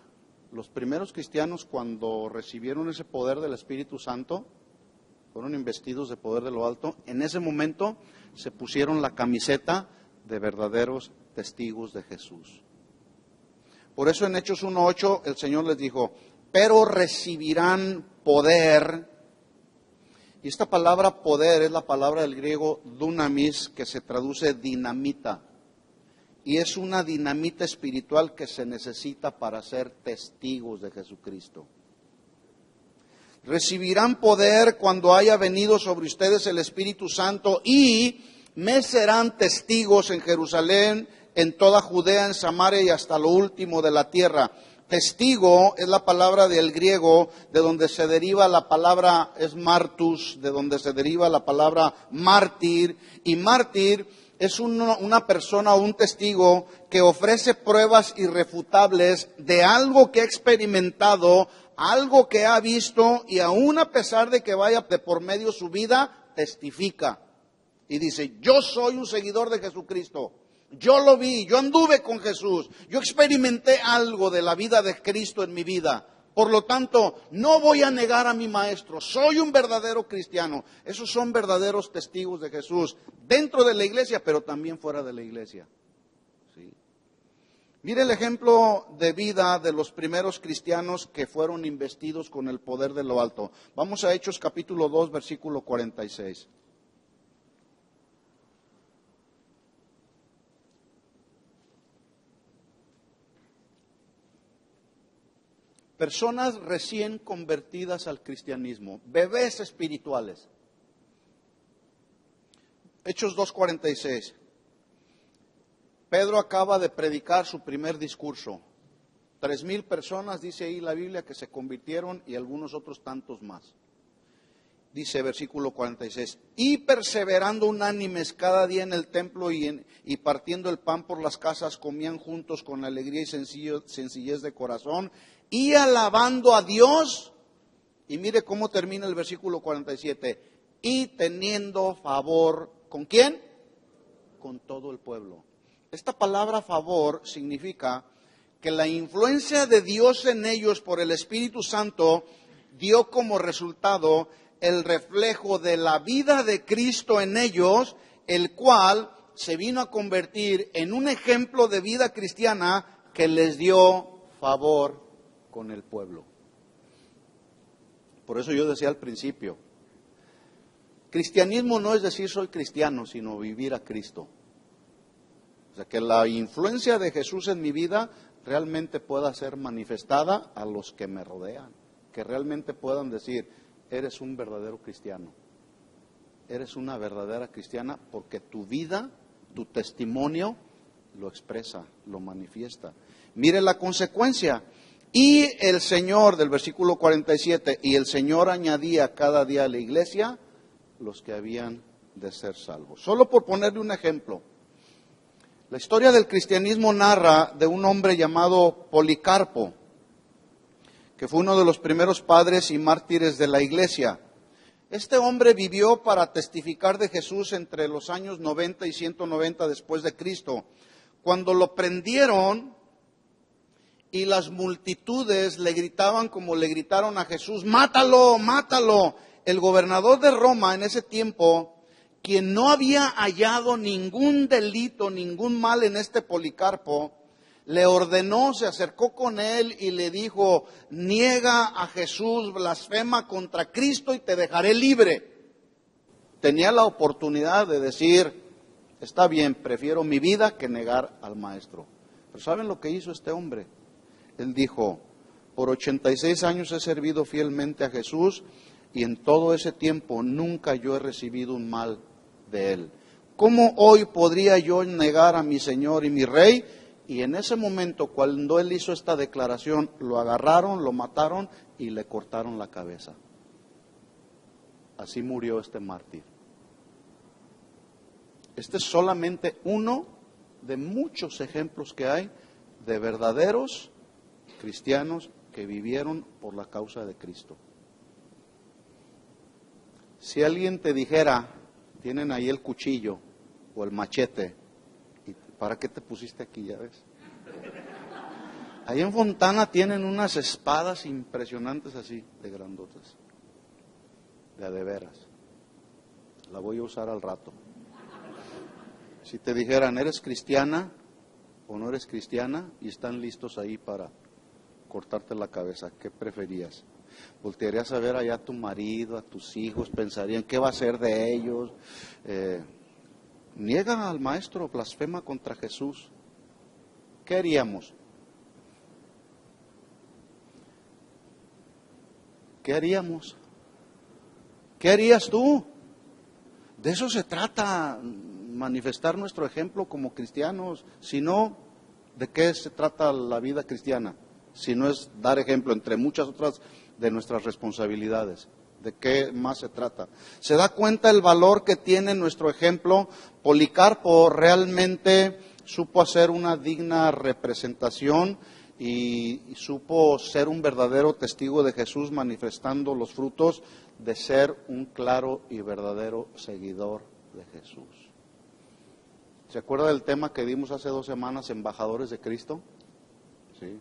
los primeros cristianos, cuando recibieron ese poder del Espíritu Santo, fueron investidos de poder de lo alto, en ese momento se pusieron la camiseta de verdaderos testigos de Jesús. Por eso en Hechos 1:8 el Señor les dijo: pero recibirán poder. Y esta palabra poder es la palabra del griego dunamis, que se traduce dinamita. Y es una dinamita espiritual que se necesita para ser testigos de Jesucristo. Recibirán poder cuando haya venido sobre ustedes el Espíritu Santo, y me serán testigos en Jerusalén, en toda Judea, en Samaria y hasta lo último de la tierra. Testigo es la palabra del griego, de donde se deriva la palabra, es martus, de donde se deriva la palabra mártir, y mártir es una persona o un testigo que ofrece pruebas irrefutables de algo que ha experimentado, algo que ha visto, y aún a pesar de que vaya de por medio su vida, testifica. Y dice: yo soy un seguidor de Jesucristo, yo lo vi, yo anduve con Jesús, yo experimenté algo de la vida de Cristo en mi vida. Por lo tanto, no voy a negar a mi maestro, soy un verdadero cristiano. Esos son verdaderos testigos de Jesús, dentro de la iglesia, pero también fuera de la iglesia. ¿Sí? Mire el ejemplo de vida de los primeros cristianos que fueron investidos con el poder de lo alto. Vamos a Hechos capítulo 2, versículo 46. Personas recién convertidas al cristianismo, bebés espirituales. Hechos 2:46. Pedro acaba de predicar su primer discurso. 3,000 personas, dice ahí la Biblia, que se convirtieron, y algunos otros tantos más. dice versículo 46, y perseverando unánimes cada día en el templo y partiendo el pan por las casas, comían juntos con alegría y sencillez de corazón, y alabando a Dios. Y mire cómo termina el versículo 47, y teniendo favor, ¿con quién? Con todo el pueblo. Esta palabra favor significa que la influencia de Dios en ellos por el Espíritu Santo dio como resultado el reflejo de la vida de Cristo en ellos, el cual se vino a convertir en un ejemplo de vida cristiana que les dio favor con el pueblo. Por eso yo decía al principio, cristianismo no es decir soy cristiano, sino vivir a Cristo. O sea, que la influencia de Jesús en mi vida realmente pueda ser manifestada a los que me rodean, que realmente puedan decir, eres un verdadero cristiano, eres una verdadera cristiana porque tu vida, tu testimonio lo expresa, lo manifiesta. Mire la consecuencia. Y el Señor, del versículo 47, y el Señor añadía cada día a la iglesia los que habían de ser salvos. Solo por ponerle un ejemplo. La historia del cristianismo narra de un hombre llamado Policarpo, que fue uno de los primeros padres y mártires de la iglesia. Este hombre vivió para testificar de Jesús entre los años 90 y 190 después de Cristo. Cuando lo prendieron y las multitudes le gritaban como le gritaron a Jesús, ¡mátalo, mátalo! El gobernador de Roma en ese tiempo, quien no había hallado ningún delito, ningún mal en este Policarpo, le ordenó, se acercó con él y le dijo, niega a Jesús, blasfema contra Cristo y te dejaré libre. Tenía la oportunidad de decir, está bien, prefiero mi vida que negar al maestro. Pero ¿saben lo que hizo este hombre? Él dijo, por 86 años he servido fielmente a Jesús y en todo ese tiempo nunca yo he recibido un mal de él. ¿Cómo hoy podría yo negar a mi Señor y mi Rey? Y en ese momento, cuando él hizo esta declaración, lo agarraron, lo mataron y le cortaron la cabeza. Así murió este mártir. Este es solamente uno de muchos ejemplos que hay de verdaderos cristianos que vivieron por la causa de Cristo. Si alguien te dijera, tienen ahí el cuchillo o el machete, ¿y para qué te pusiste aquí? Ya ves. Ahí en Fontana tienen unas espadas impresionantes así, de grandotas, de veras. La voy a usar al rato. Si te dijeran, ¿eres cristiana o no eres cristiana? Y están listos ahí para cortarte la cabeza, ¿qué preferías? Voltearías a ver allá a tu marido, a tus hijos, pensarían, ¿qué va a hacer de ellos? Niegan al maestro, blasfema contra Jesús. ¿Qué haríamos? ¿Qué haríamos? ¿Qué harías tú? De eso se trata, manifestar nuestro ejemplo como cristianos. Si no, ¿de qué se trata la vida cristiana? Si no es dar ejemplo entre muchas otras de nuestras responsabilidades. ¿De qué más se trata? ¿Se da cuenta el valor que tiene nuestro ejemplo? Policarpo realmente supo hacer una digna representación y supo ser un verdadero testigo de Jesús, manifestando los frutos de ser un claro y verdadero seguidor de Jesús. ¿Se acuerda del tema que dimos hace 2 semanas, embajadores de Cristo? Sí.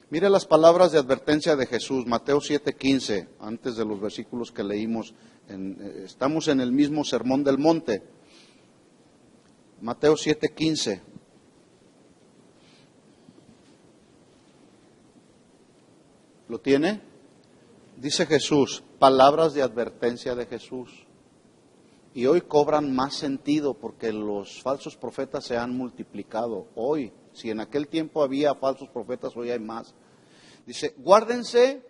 Mire las palabras de advertencia de Jesús, Mateo 7:15, antes de los versículos que leímos. Estamos en el mismo Sermón del Monte. Mateo 7:15. ¿Lo tiene? Dice Jesús, palabras de advertencia de Jesús. Y hoy cobran más sentido porque los falsos profetas se han multiplicado. Hoy, si en aquel tiempo había falsos profetas, hoy hay más. Dice, guárdense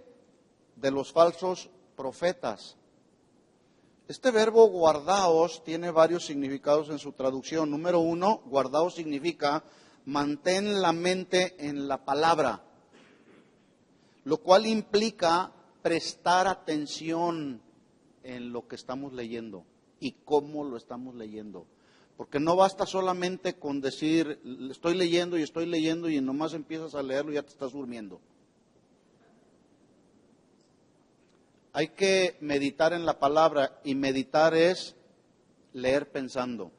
de los falsos profetas. Este verbo guardaos tiene varios significados en su traducción. Número 1, guardaos significa mantén la mente en la palabra, lo cual implica prestar atención en lo que estamos leyendo y cómo lo estamos leyendo. Porque no basta solamente con decir, estoy leyendo y nomás empiezas a leerlo y ya te estás durmiendo. Hay que meditar en la palabra, y meditar es leer pensando.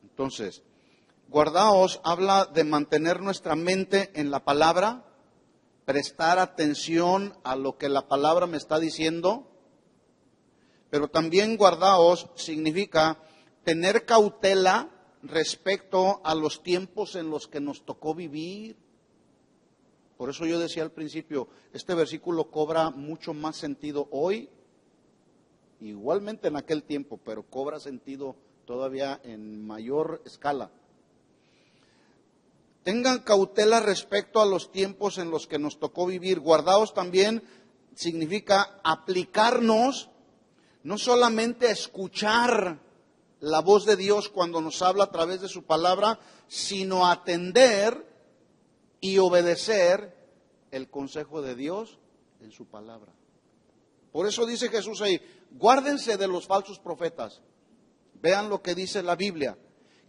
Entonces, guardaos habla de mantener nuestra mente en la palabra, prestar atención a lo que la palabra me está diciendo, pero también guardaos significa tener cautela respecto a los tiempos en los que nos tocó vivir. Por eso yo decía al principio, este versículo cobra mucho más sentido hoy, igualmente en aquel tiempo, pero cobra sentido todavía en mayor escala. Tengan cautela respecto a los tiempos en los que nos tocó vivir. Guardaos también significa aplicarnos, no solamente a escuchar la voz de Dios cuando nos habla a través de su palabra, sino a atender y obedecer el consejo de Dios en su palabra. Por eso dice Jesús ahí, guárdense de los falsos profetas. Vean lo que dice la Biblia,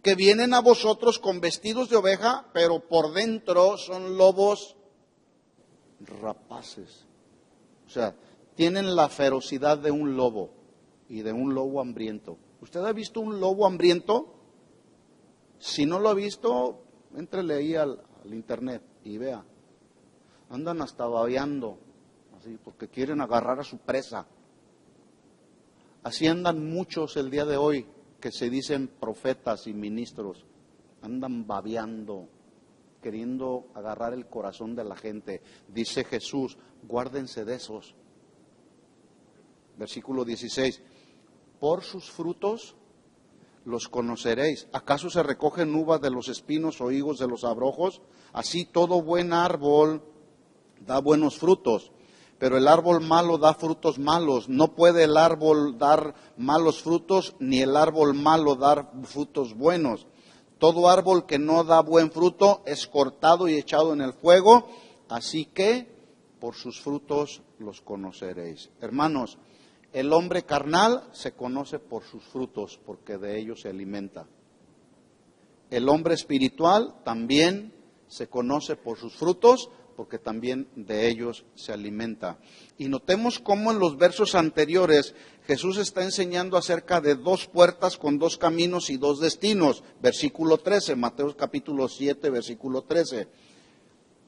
que vienen a vosotros con vestidos de oveja, pero por dentro son lobos rapaces. O sea, tienen la ferocidad de un lobo y de un lobo hambriento. ¿Usted ha visto un lobo hambriento? Si no lo ha visto, éntrele ahí al internet y vea. Andan hasta babeando, así, porque quieren agarrar a su presa. Así andan muchos el día de hoy, que se dicen profetas y ministros. Andan babeando, queriendo agarrar el corazón de la gente. Dice Jesús, guárdense de esos. Versículo 16, por sus frutos los conoceréis. ¿Acaso se recogen uvas de los espinos o higos de los abrojos? Así todo buen árbol da buenos frutos, pero el árbol malo da frutos malos. No puede el árbol dar malos frutos, ni el árbol malo dar frutos buenos. Todo árbol que no da buen fruto es cortado y echado en el fuego, así que por sus frutos los conoceréis. Hermanos, el hombre carnal se conoce por sus frutos, porque de ellos se alimenta. El hombre espiritual también se conoce por sus frutos, porque también de ellos se alimenta. Y notemos cómo en los versos anteriores Jesús está enseñando acerca de dos puertas con dos caminos y dos destinos. Versículo 13, Mateo capítulo 7, versículo 13.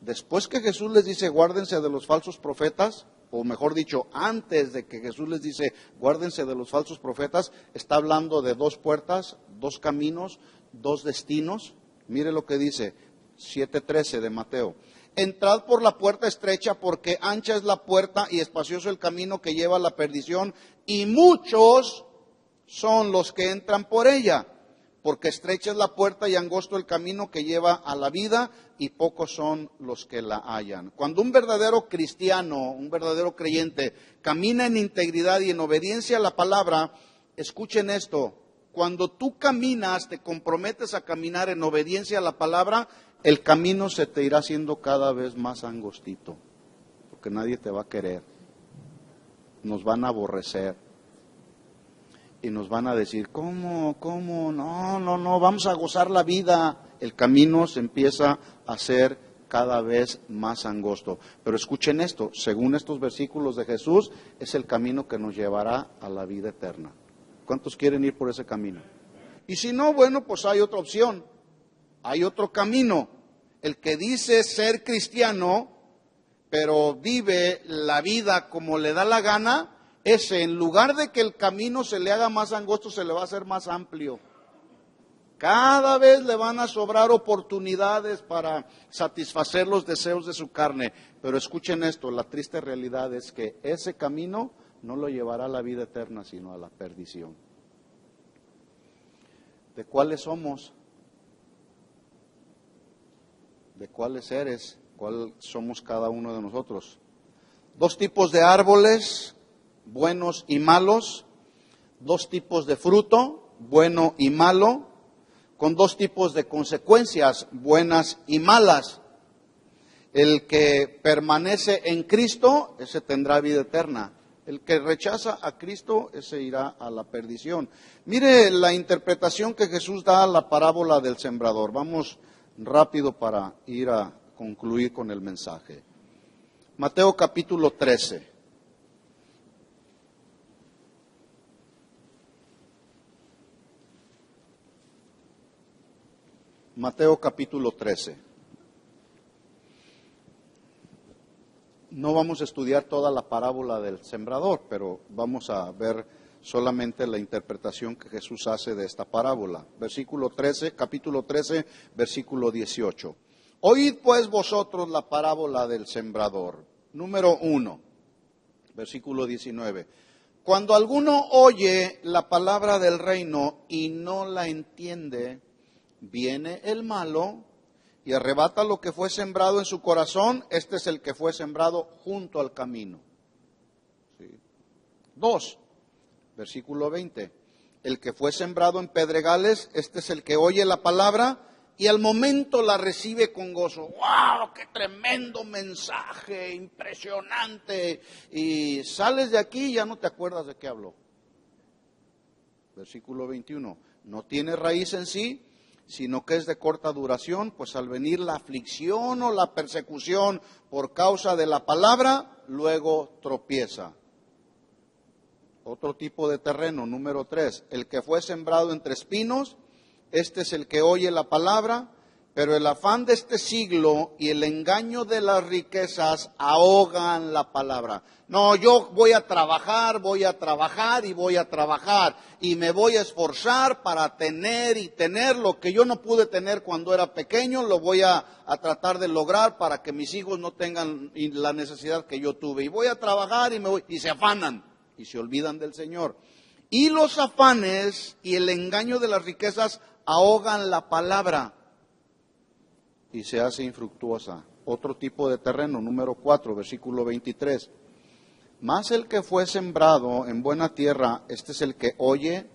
Después que Jesús les dice, guárdense de los falsos profetas, o mejor dicho, antes de que Jesús les dice, guárdense de los falsos profetas, está hablando de dos puertas, dos caminos, dos destinos. Mire lo que dice 7:13 de Mateo. Entrad por la puerta estrecha, porque ancha es la puerta y espacioso el camino que lleva a la perdición, y muchos son los que entran por ella. Porque estrecha es la puerta y angosto el camino que lleva a la vida, y pocos son los que la hallan. Cuando un verdadero cristiano, un verdadero creyente, camina en integridad y en obediencia a la palabra, escuchen esto, cuando tú caminas, te comprometes a caminar en obediencia a la palabra, el camino se te irá haciendo cada vez más angostito, porque nadie te va a querer, nos van a aborrecer. Y nos van a decir, ¿cómo? No, vamos a gozar la vida. El camino se empieza a hacer cada vez más angosto. Pero escuchen esto, según estos versículos de Jesús, es el camino que nos llevará a la vida eterna. ¿Cuántos quieren ir por ese camino? Y si no, bueno, pues hay otra opción, hay otro camino. El que dice ser cristiano, pero vive la vida como le da la gana, ese, en lugar de que el camino se le haga más angosto, se le va a hacer más amplio. Cada vez le van a sobrar oportunidades para satisfacer los deseos de su carne. Pero escuchen esto, la triste realidad es que ese camino no lo llevará a la vida eterna, sino a la perdición. ¿De cuáles somos? ¿De cuáles eres? ¿Cuál somos cada uno de nosotros? Dos tipos de árboles, buenos y malos, dos tipos de fruto, bueno y malo, con dos tipos de consecuencias, buenas y malas. El que permanece en Cristo, ese tendrá vida eterna. El que rechaza a Cristo, ese irá a la perdición. Mire la interpretación que Jesús da a la parábola del sembrador. Vamos rápido para ir a concluir con el mensaje. Mateo capítulo 13. Mateo capítulo 13. No vamos a estudiar toda la parábola del sembrador, pero vamos a ver solamente la interpretación que Jesús hace de esta parábola. Versículo 13, capítulo 13, versículo 18. Oíd pues vosotros la parábola del sembrador. Número 1, versículo 19. Cuando alguno oye la palabra del reino y no la entiende, viene el malo y arrebata lo que fue sembrado en su corazón. Este es el que fue sembrado junto al camino. ¿Sí? 2, versículo 20. El que fue sembrado en pedregales, este es el que oye la palabra y al momento la recibe con gozo. ¡Wow! ¡Qué tremendo mensaje! ¡Impresionante! Y sales de aquí y ya no te acuerdas de qué habló. Versículo 21. No tiene raíz en sí, sino que es de corta duración, pues al venir la aflicción o la persecución por causa de la palabra, luego tropieza. Otro tipo de terreno, número 3, el que fue sembrado entre espinos, este es el que oye la palabra, pero el afán de este siglo y el engaño de las riquezas ahogan la palabra. No, yo voy a trabajar y voy a trabajar y me voy a esforzar para tener lo que yo no pude tener cuando era pequeño, lo voy a tratar de lograr para que mis hijos no tengan la necesidad que yo tuve. Y voy a trabajar y se afanan y se olvidan del Señor. Y los afanes y el engaño de las riquezas ahogan la palabra y se hace infructuosa. Otro tipo de terreno, número 4, versículo 23. Mas el que fue sembrado en buena tierra, este es el que oye,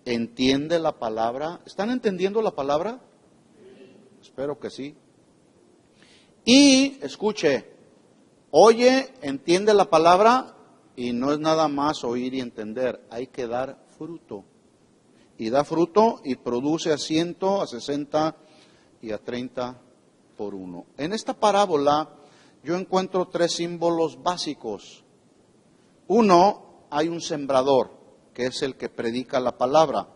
entiende la palabra. ¿Están entendiendo la palabra? Espero que sí. Y, escuche, oye, entiende la palabra y no es nada más oír y entender, hay que dar fruto. Y da fruto y produce a 100, a 60 y a 30 por uno. En esta parábola yo encuentro 3 símbolos básicos. Uno, hay un sembrador, que es el que predica la palabra.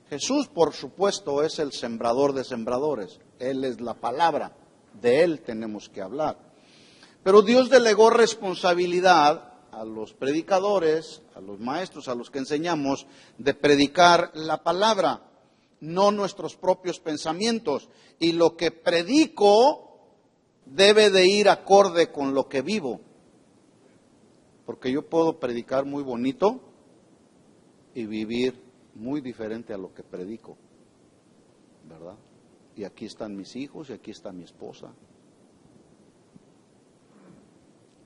Jesús, por supuesto, es el sembrador de sembradores. Él es la palabra, de Él tenemos que hablar. Pero Dios delegó responsabilidad a los predicadores, a los maestros, a los que enseñamos, de predicar la palabra, no nuestros propios pensamientos. Y lo que predico debe de ir acorde con lo que vivo. Porque yo puedo predicar muy bonito y vivir muy diferente a lo que predico, ¿verdad? Y aquí están mis hijos y aquí está mi esposa.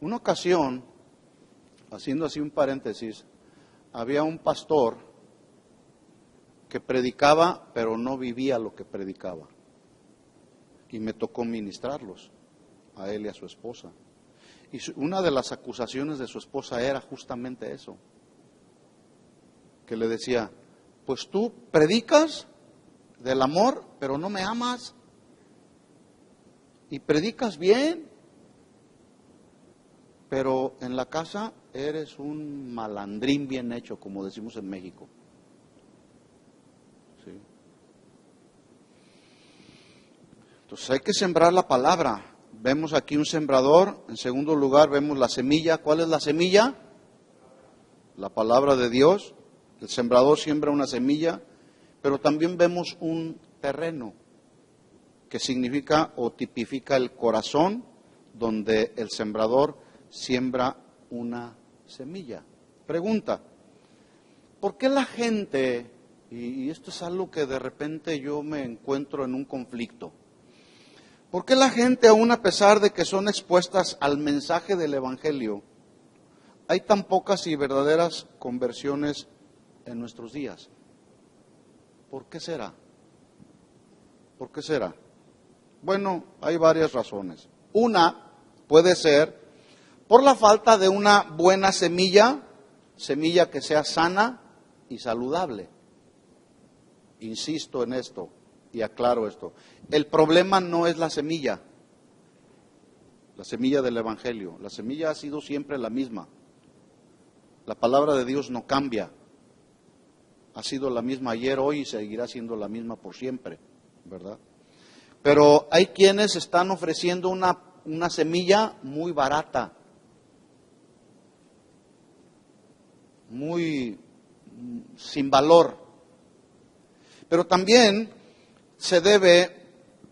Una ocasión, haciendo así un paréntesis, había un pastor que predicaba, pero no vivía lo que predicaba. Y me tocó ministrarlos, a él y a su esposa. Y una de las acusaciones de su esposa era justamente eso. Que le decía, pues tú predicas del amor, pero no me amas. Y predicas bien, pero en la casa eres un malandrín bien hecho, como decimos en México. ¿Sí? Entonces hay que sembrar la palabra. Vemos aquí un sembrador. En segundo lugar vemos la semilla. ¿Cuál es la semilla? La palabra de Dios. El sembrador siembra una semilla, pero también vemos un terreno, que significa o tipifica el corazón, donde el sembrador siembra una semilla. Pregunta, ¿por qué la gente, y esto es algo que de repente yo me encuentro en un conflicto, ¿por qué la gente, aún a pesar de que son expuestas al mensaje del Evangelio, hay tan pocas y verdaderas conversiones en nuestros días? ¿Por qué será? ¿Por qué será? Bueno, hay varias razones. Una puede ser por la falta de una buena semilla que sea sana y saludable. Insisto en esto y aclaro esto. El problema no es la semilla del Evangelio. La semilla ha sido siempre la misma. La palabra de Dios no cambia. Ha sido la misma ayer, hoy y seguirá siendo la misma por siempre, ¿verdad? Pero hay quienes están ofreciendo una semilla muy barata, muy sin valor. Pero también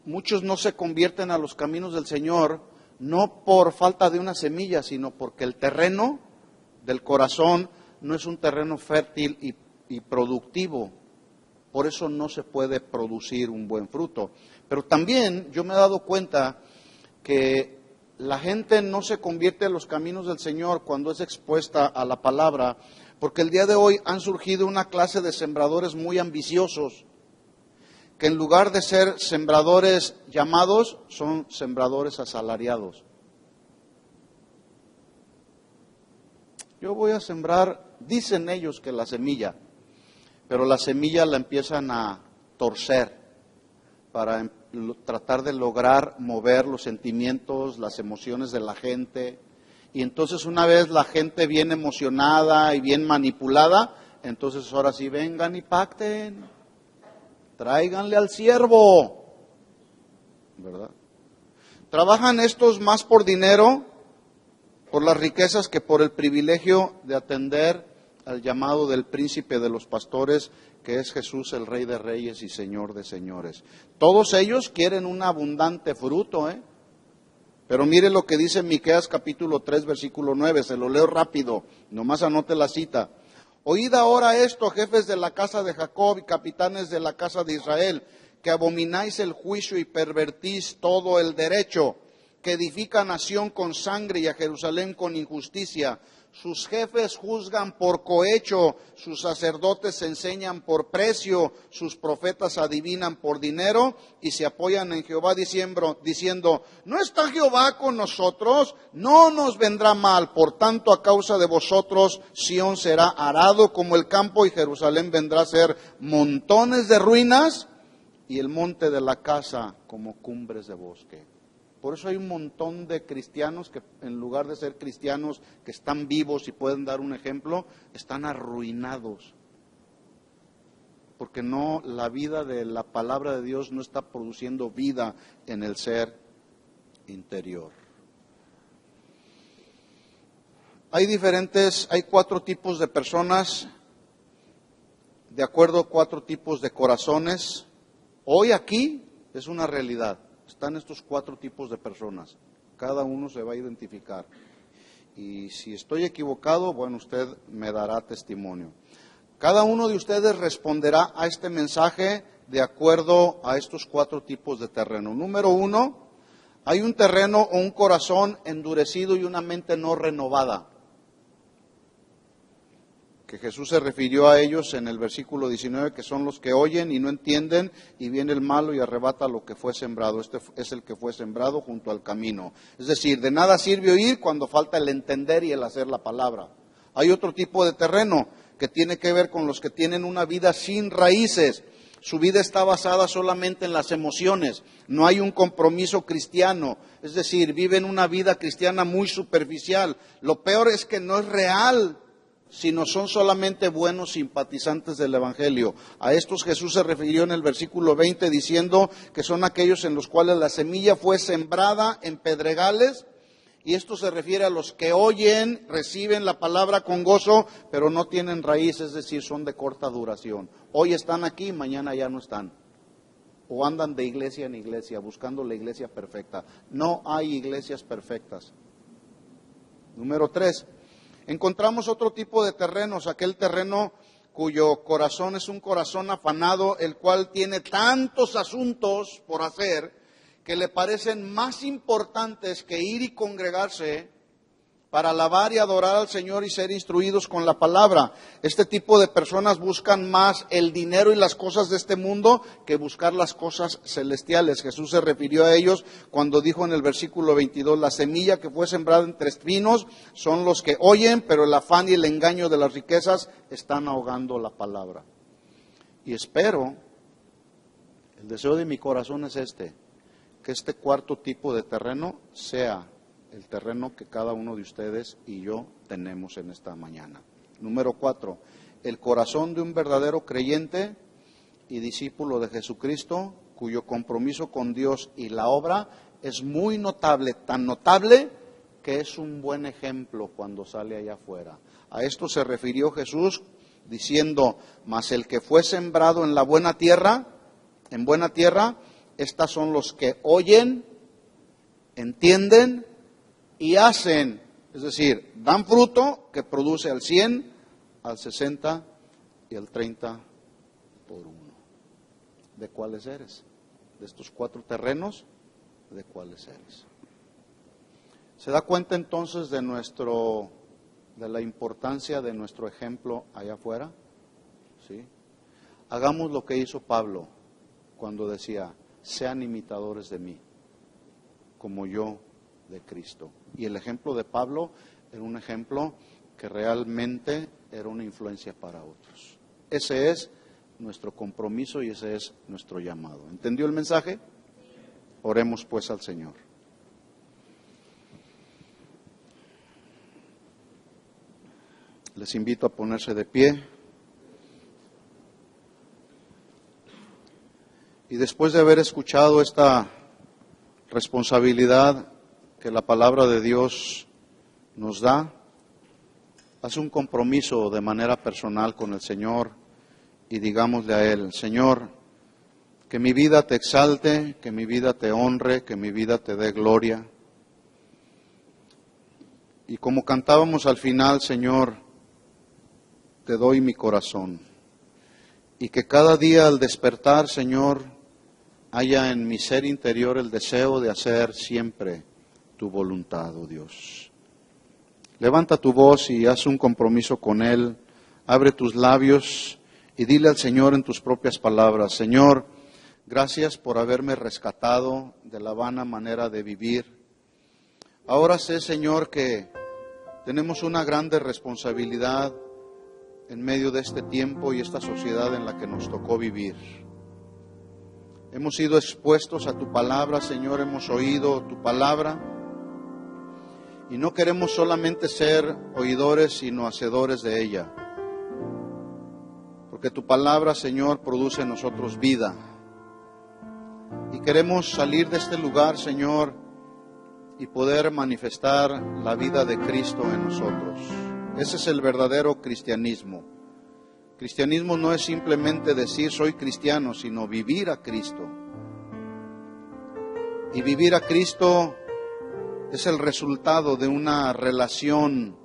muchos no se convierten a los caminos del Señor, no por falta de una semilla, sino porque el terreno del corazón no es un terreno fértil y productivo. Por eso no se puede producir un buen fruto. Pero también yo me he dado cuenta que la gente no se convierte a los caminos del Señor cuando es expuesta a la palabra, porque el día de hoy han surgido una clase de sembradores muy ambiciosos, que en lugar de ser sembradores llamados, son sembradores asalariados. Yo voy a sembrar, dicen ellos que la semilla, pero la semilla la empiezan a torcer para tratar de lograr mover los sentimientos, las emociones de la gente. Y entonces una vez la gente bien emocionada y bien manipulada, entonces ahora sí vengan y pacten, tráiganle al siervo, ¿verdad? Trabajan estos más por dinero, por las riquezas, que por el privilegio de atender al llamado del príncipe de los pastores, que es Jesús, el Rey de Reyes y Señor de Señores. Todos ellos quieren un abundante fruto, Pero mire lo que dice Miqueas capítulo 3, versículo 9, se lo leo rápido, nomás anote la cita. Oíd ahora esto, jefes de la casa de Jacob y capitanes de la casa de Israel, que abomináis el juicio y pervertís todo el derecho, que edifica a nación con sangre y a Jerusalén con injusticia. Sus jefes juzgan por cohecho, sus sacerdotes enseñan por precio, sus profetas adivinan por dinero y se apoyan en Jehová diciendo, ¿no está Jehová con nosotros? No nos vendrá mal, por tanto a causa de vosotros Sión será arado como el campo y Jerusalén vendrá a ser montones de ruinas y el monte de la casa como cumbres de bosque. Por eso hay un montón de cristianos que en lugar de ser cristianos que están vivos y pueden dar un ejemplo, están arruinados. Porque la vida de la palabra de Dios no está produciendo vida en el ser interior. Hay 4 tipos de personas, de acuerdo a 4 tipos de corazones. Hoy aquí es una realidad. Están estos 4 tipos de personas. Cada uno se va a identificar. Y si estoy equivocado, bueno, usted me dará testimonio. Cada uno de ustedes responderá a este mensaje de acuerdo a estos 4 tipos de terreno. Número 1, hay un terreno o un corazón endurecido y una mente no renovada. Que Jesús se refirió a ellos en el versículo 19, que son los que oyen y no entienden, y viene el malo y arrebata lo que fue sembrado. Este es el que fue sembrado junto al camino. Es decir, de nada sirve oír cuando falta el entender y el hacer la palabra. Hay otro tipo de terreno que tiene que ver con los que tienen una vida sin raíces. Su vida está basada solamente en las emociones, no hay un compromiso cristiano, es decir, viven una vida cristiana muy superficial. Lo peor es que no es real, sino son solamente buenos simpatizantes del Evangelio. A estos Jesús se refirió en el versículo 20 diciendo que son aquellos en los cuales la semilla fue sembrada en pedregales, y esto se refiere a los que oyen, reciben la palabra con gozo, pero no tienen raíz, es decir, son de corta duración. Hoy están aquí, mañana ya no están. O andan de iglesia en iglesia, buscando la iglesia perfecta. No hay iglesias perfectas. Número 3. Encontramos otro tipo de terrenos, aquel terreno cuyo corazón es un corazón afanado, el cual tiene tantos asuntos por hacer que le parecen más importantes que ir y congregarse para alabar y adorar al Señor y ser instruidos con la palabra. Este tipo de personas buscan más el dinero y las cosas de este mundo que buscar las cosas celestiales. Jesús se refirió a ellos cuando dijo en el versículo 22, la semilla que fue sembrada entre espinos son los que oyen, pero el afán y el engaño de las riquezas están ahogando la palabra. Y espero, el deseo de mi corazón es que este cuarto tipo de terreno sea el terreno que cada uno de ustedes y yo tenemos en esta mañana. Número 4, el corazón de un verdadero creyente y discípulo de Jesucristo, cuyo compromiso con Dios y la obra es muy notable, tan notable que es un buen ejemplo cuando sale allá afuera. A esto se refirió Jesús diciendo, mas el que fue sembrado en la buena tierra, estas son los que oyen, entienden y hacen, es decir, dan fruto que produce al 100, al 60 y al 30 por uno. ¿De cuáles eres? De estos 4 terrenos, ¿de cuáles eres? ¿Se da cuenta entonces de la importancia de nuestro ejemplo allá afuera? ¿Sí? Hagamos lo que hizo Pablo cuando decía, sean imitadores de mí, como yo de Cristo. Y el ejemplo de Pablo era un ejemplo que realmente era una influencia para otros. Ese es nuestro compromiso y ese es nuestro llamado. ¿Entendió el mensaje? Oremos pues al Señor. Les invito a ponerse de pie. Y después de haber escuchado esta responsabilidad que la palabra de Dios nos da, haz un compromiso de manera personal con el Señor y digámosle a Él, Señor, que mi vida te exalte, que mi vida te honre, que mi vida te dé gloria. Y como cantábamos al final, Señor, te doy mi corazón. Y que cada día al despertar, Señor, haya en mi ser interior el deseo de hacer siempre tu voluntad, oh Dios. Levanta tu voz y haz un compromiso con Él. Abre tus labios y dile al Señor en tus propias palabras, Señor, gracias por haberme rescatado de la vana manera de vivir. Ahora sé, Señor, que tenemos una grande responsabilidad en medio de este tiempo y esta sociedad en la que nos tocó vivir. Hemos sido expuestos a tu palabra, Señor, hemos oído tu palabra y no queremos solamente ser oidores, sino hacedores de ella. Porque tu palabra, Señor, produce en nosotros vida. Y queremos salir de este lugar, Señor, y poder manifestar la vida de Cristo en nosotros. Ese es el verdadero cristianismo. Cristianismo no es simplemente decir soy cristiano, sino vivir a Cristo. Y vivir a Cristo es el resultado de una relación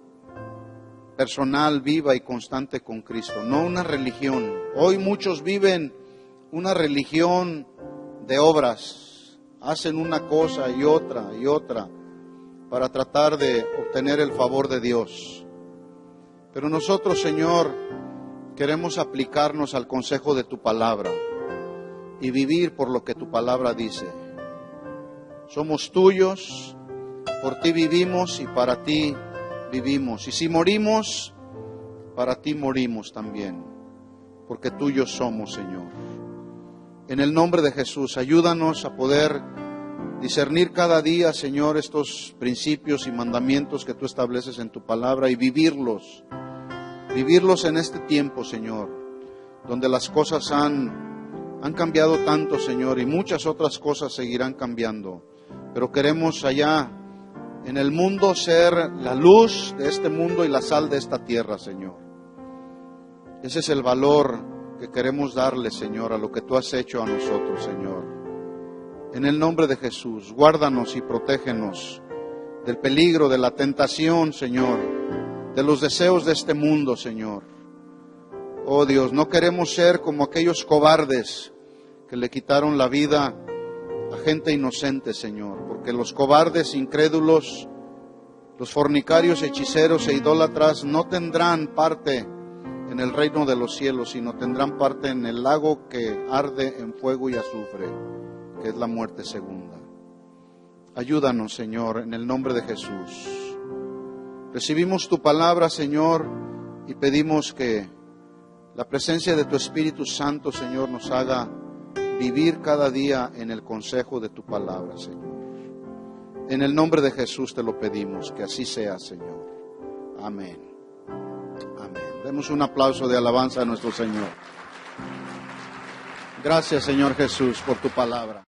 personal, viva y constante con Cristo, no una religión. Hoy muchos viven una religión de obras, hacen una cosa y otra para tratar de obtener el favor de Dios. Pero nosotros, Señor, queremos aplicarnos al consejo de tu palabra y vivir por lo que tu palabra dice. Somos tuyos, por ti vivimos y para ti vivimos. Y si morimos, para ti morimos también, porque tuyos somos, Señor. En el nombre de Jesús, ayúdanos a poder discernir cada día, Señor, estos principios y mandamientos que tú estableces en tu palabra y vivirlos en este tiempo, Señor, donde las cosas han cambiado tanto, Señor, y muchas otras cosas seguirán cambiando. Pero queremos allá en el mundo ser la luz de este mundo y la sal de esta tierra, Señor. Ese es el valor que queremos darle, Señor, a lo que tú has hecho a nosotros, Señor. En el nombre de Jesús, guárdanos y protégenos del peligro, de la tentación, Señor, de los deseos de este mundo, Señor. Oh Dios, no queremos ser como aquellos cobardes que le quitaron la vida a gente inocente, Señor, porque los cobardes incrédulos Los fornicarios, hechiceros e idólatras no tendrán parte en el reino de los cielos, sino tendrán parte en el lago que arde en fuego y azufre, que es la muerte segunda. Ayúdanos, Señor, en el nombre de Jesús. Recibimos tu palabra, Señor, y pedimos que la presencia de tu Espíritu Santo, Señor, nos haga vivir cada día en el consejo de tu palabra, Señor. En el nombre de Jesús te lo pedimos, que así sea, Señor. Amén. Amén. Demos un aplauso de alabanza a nuestro Señor. Gracias, Señor Jesús, por tu palabra.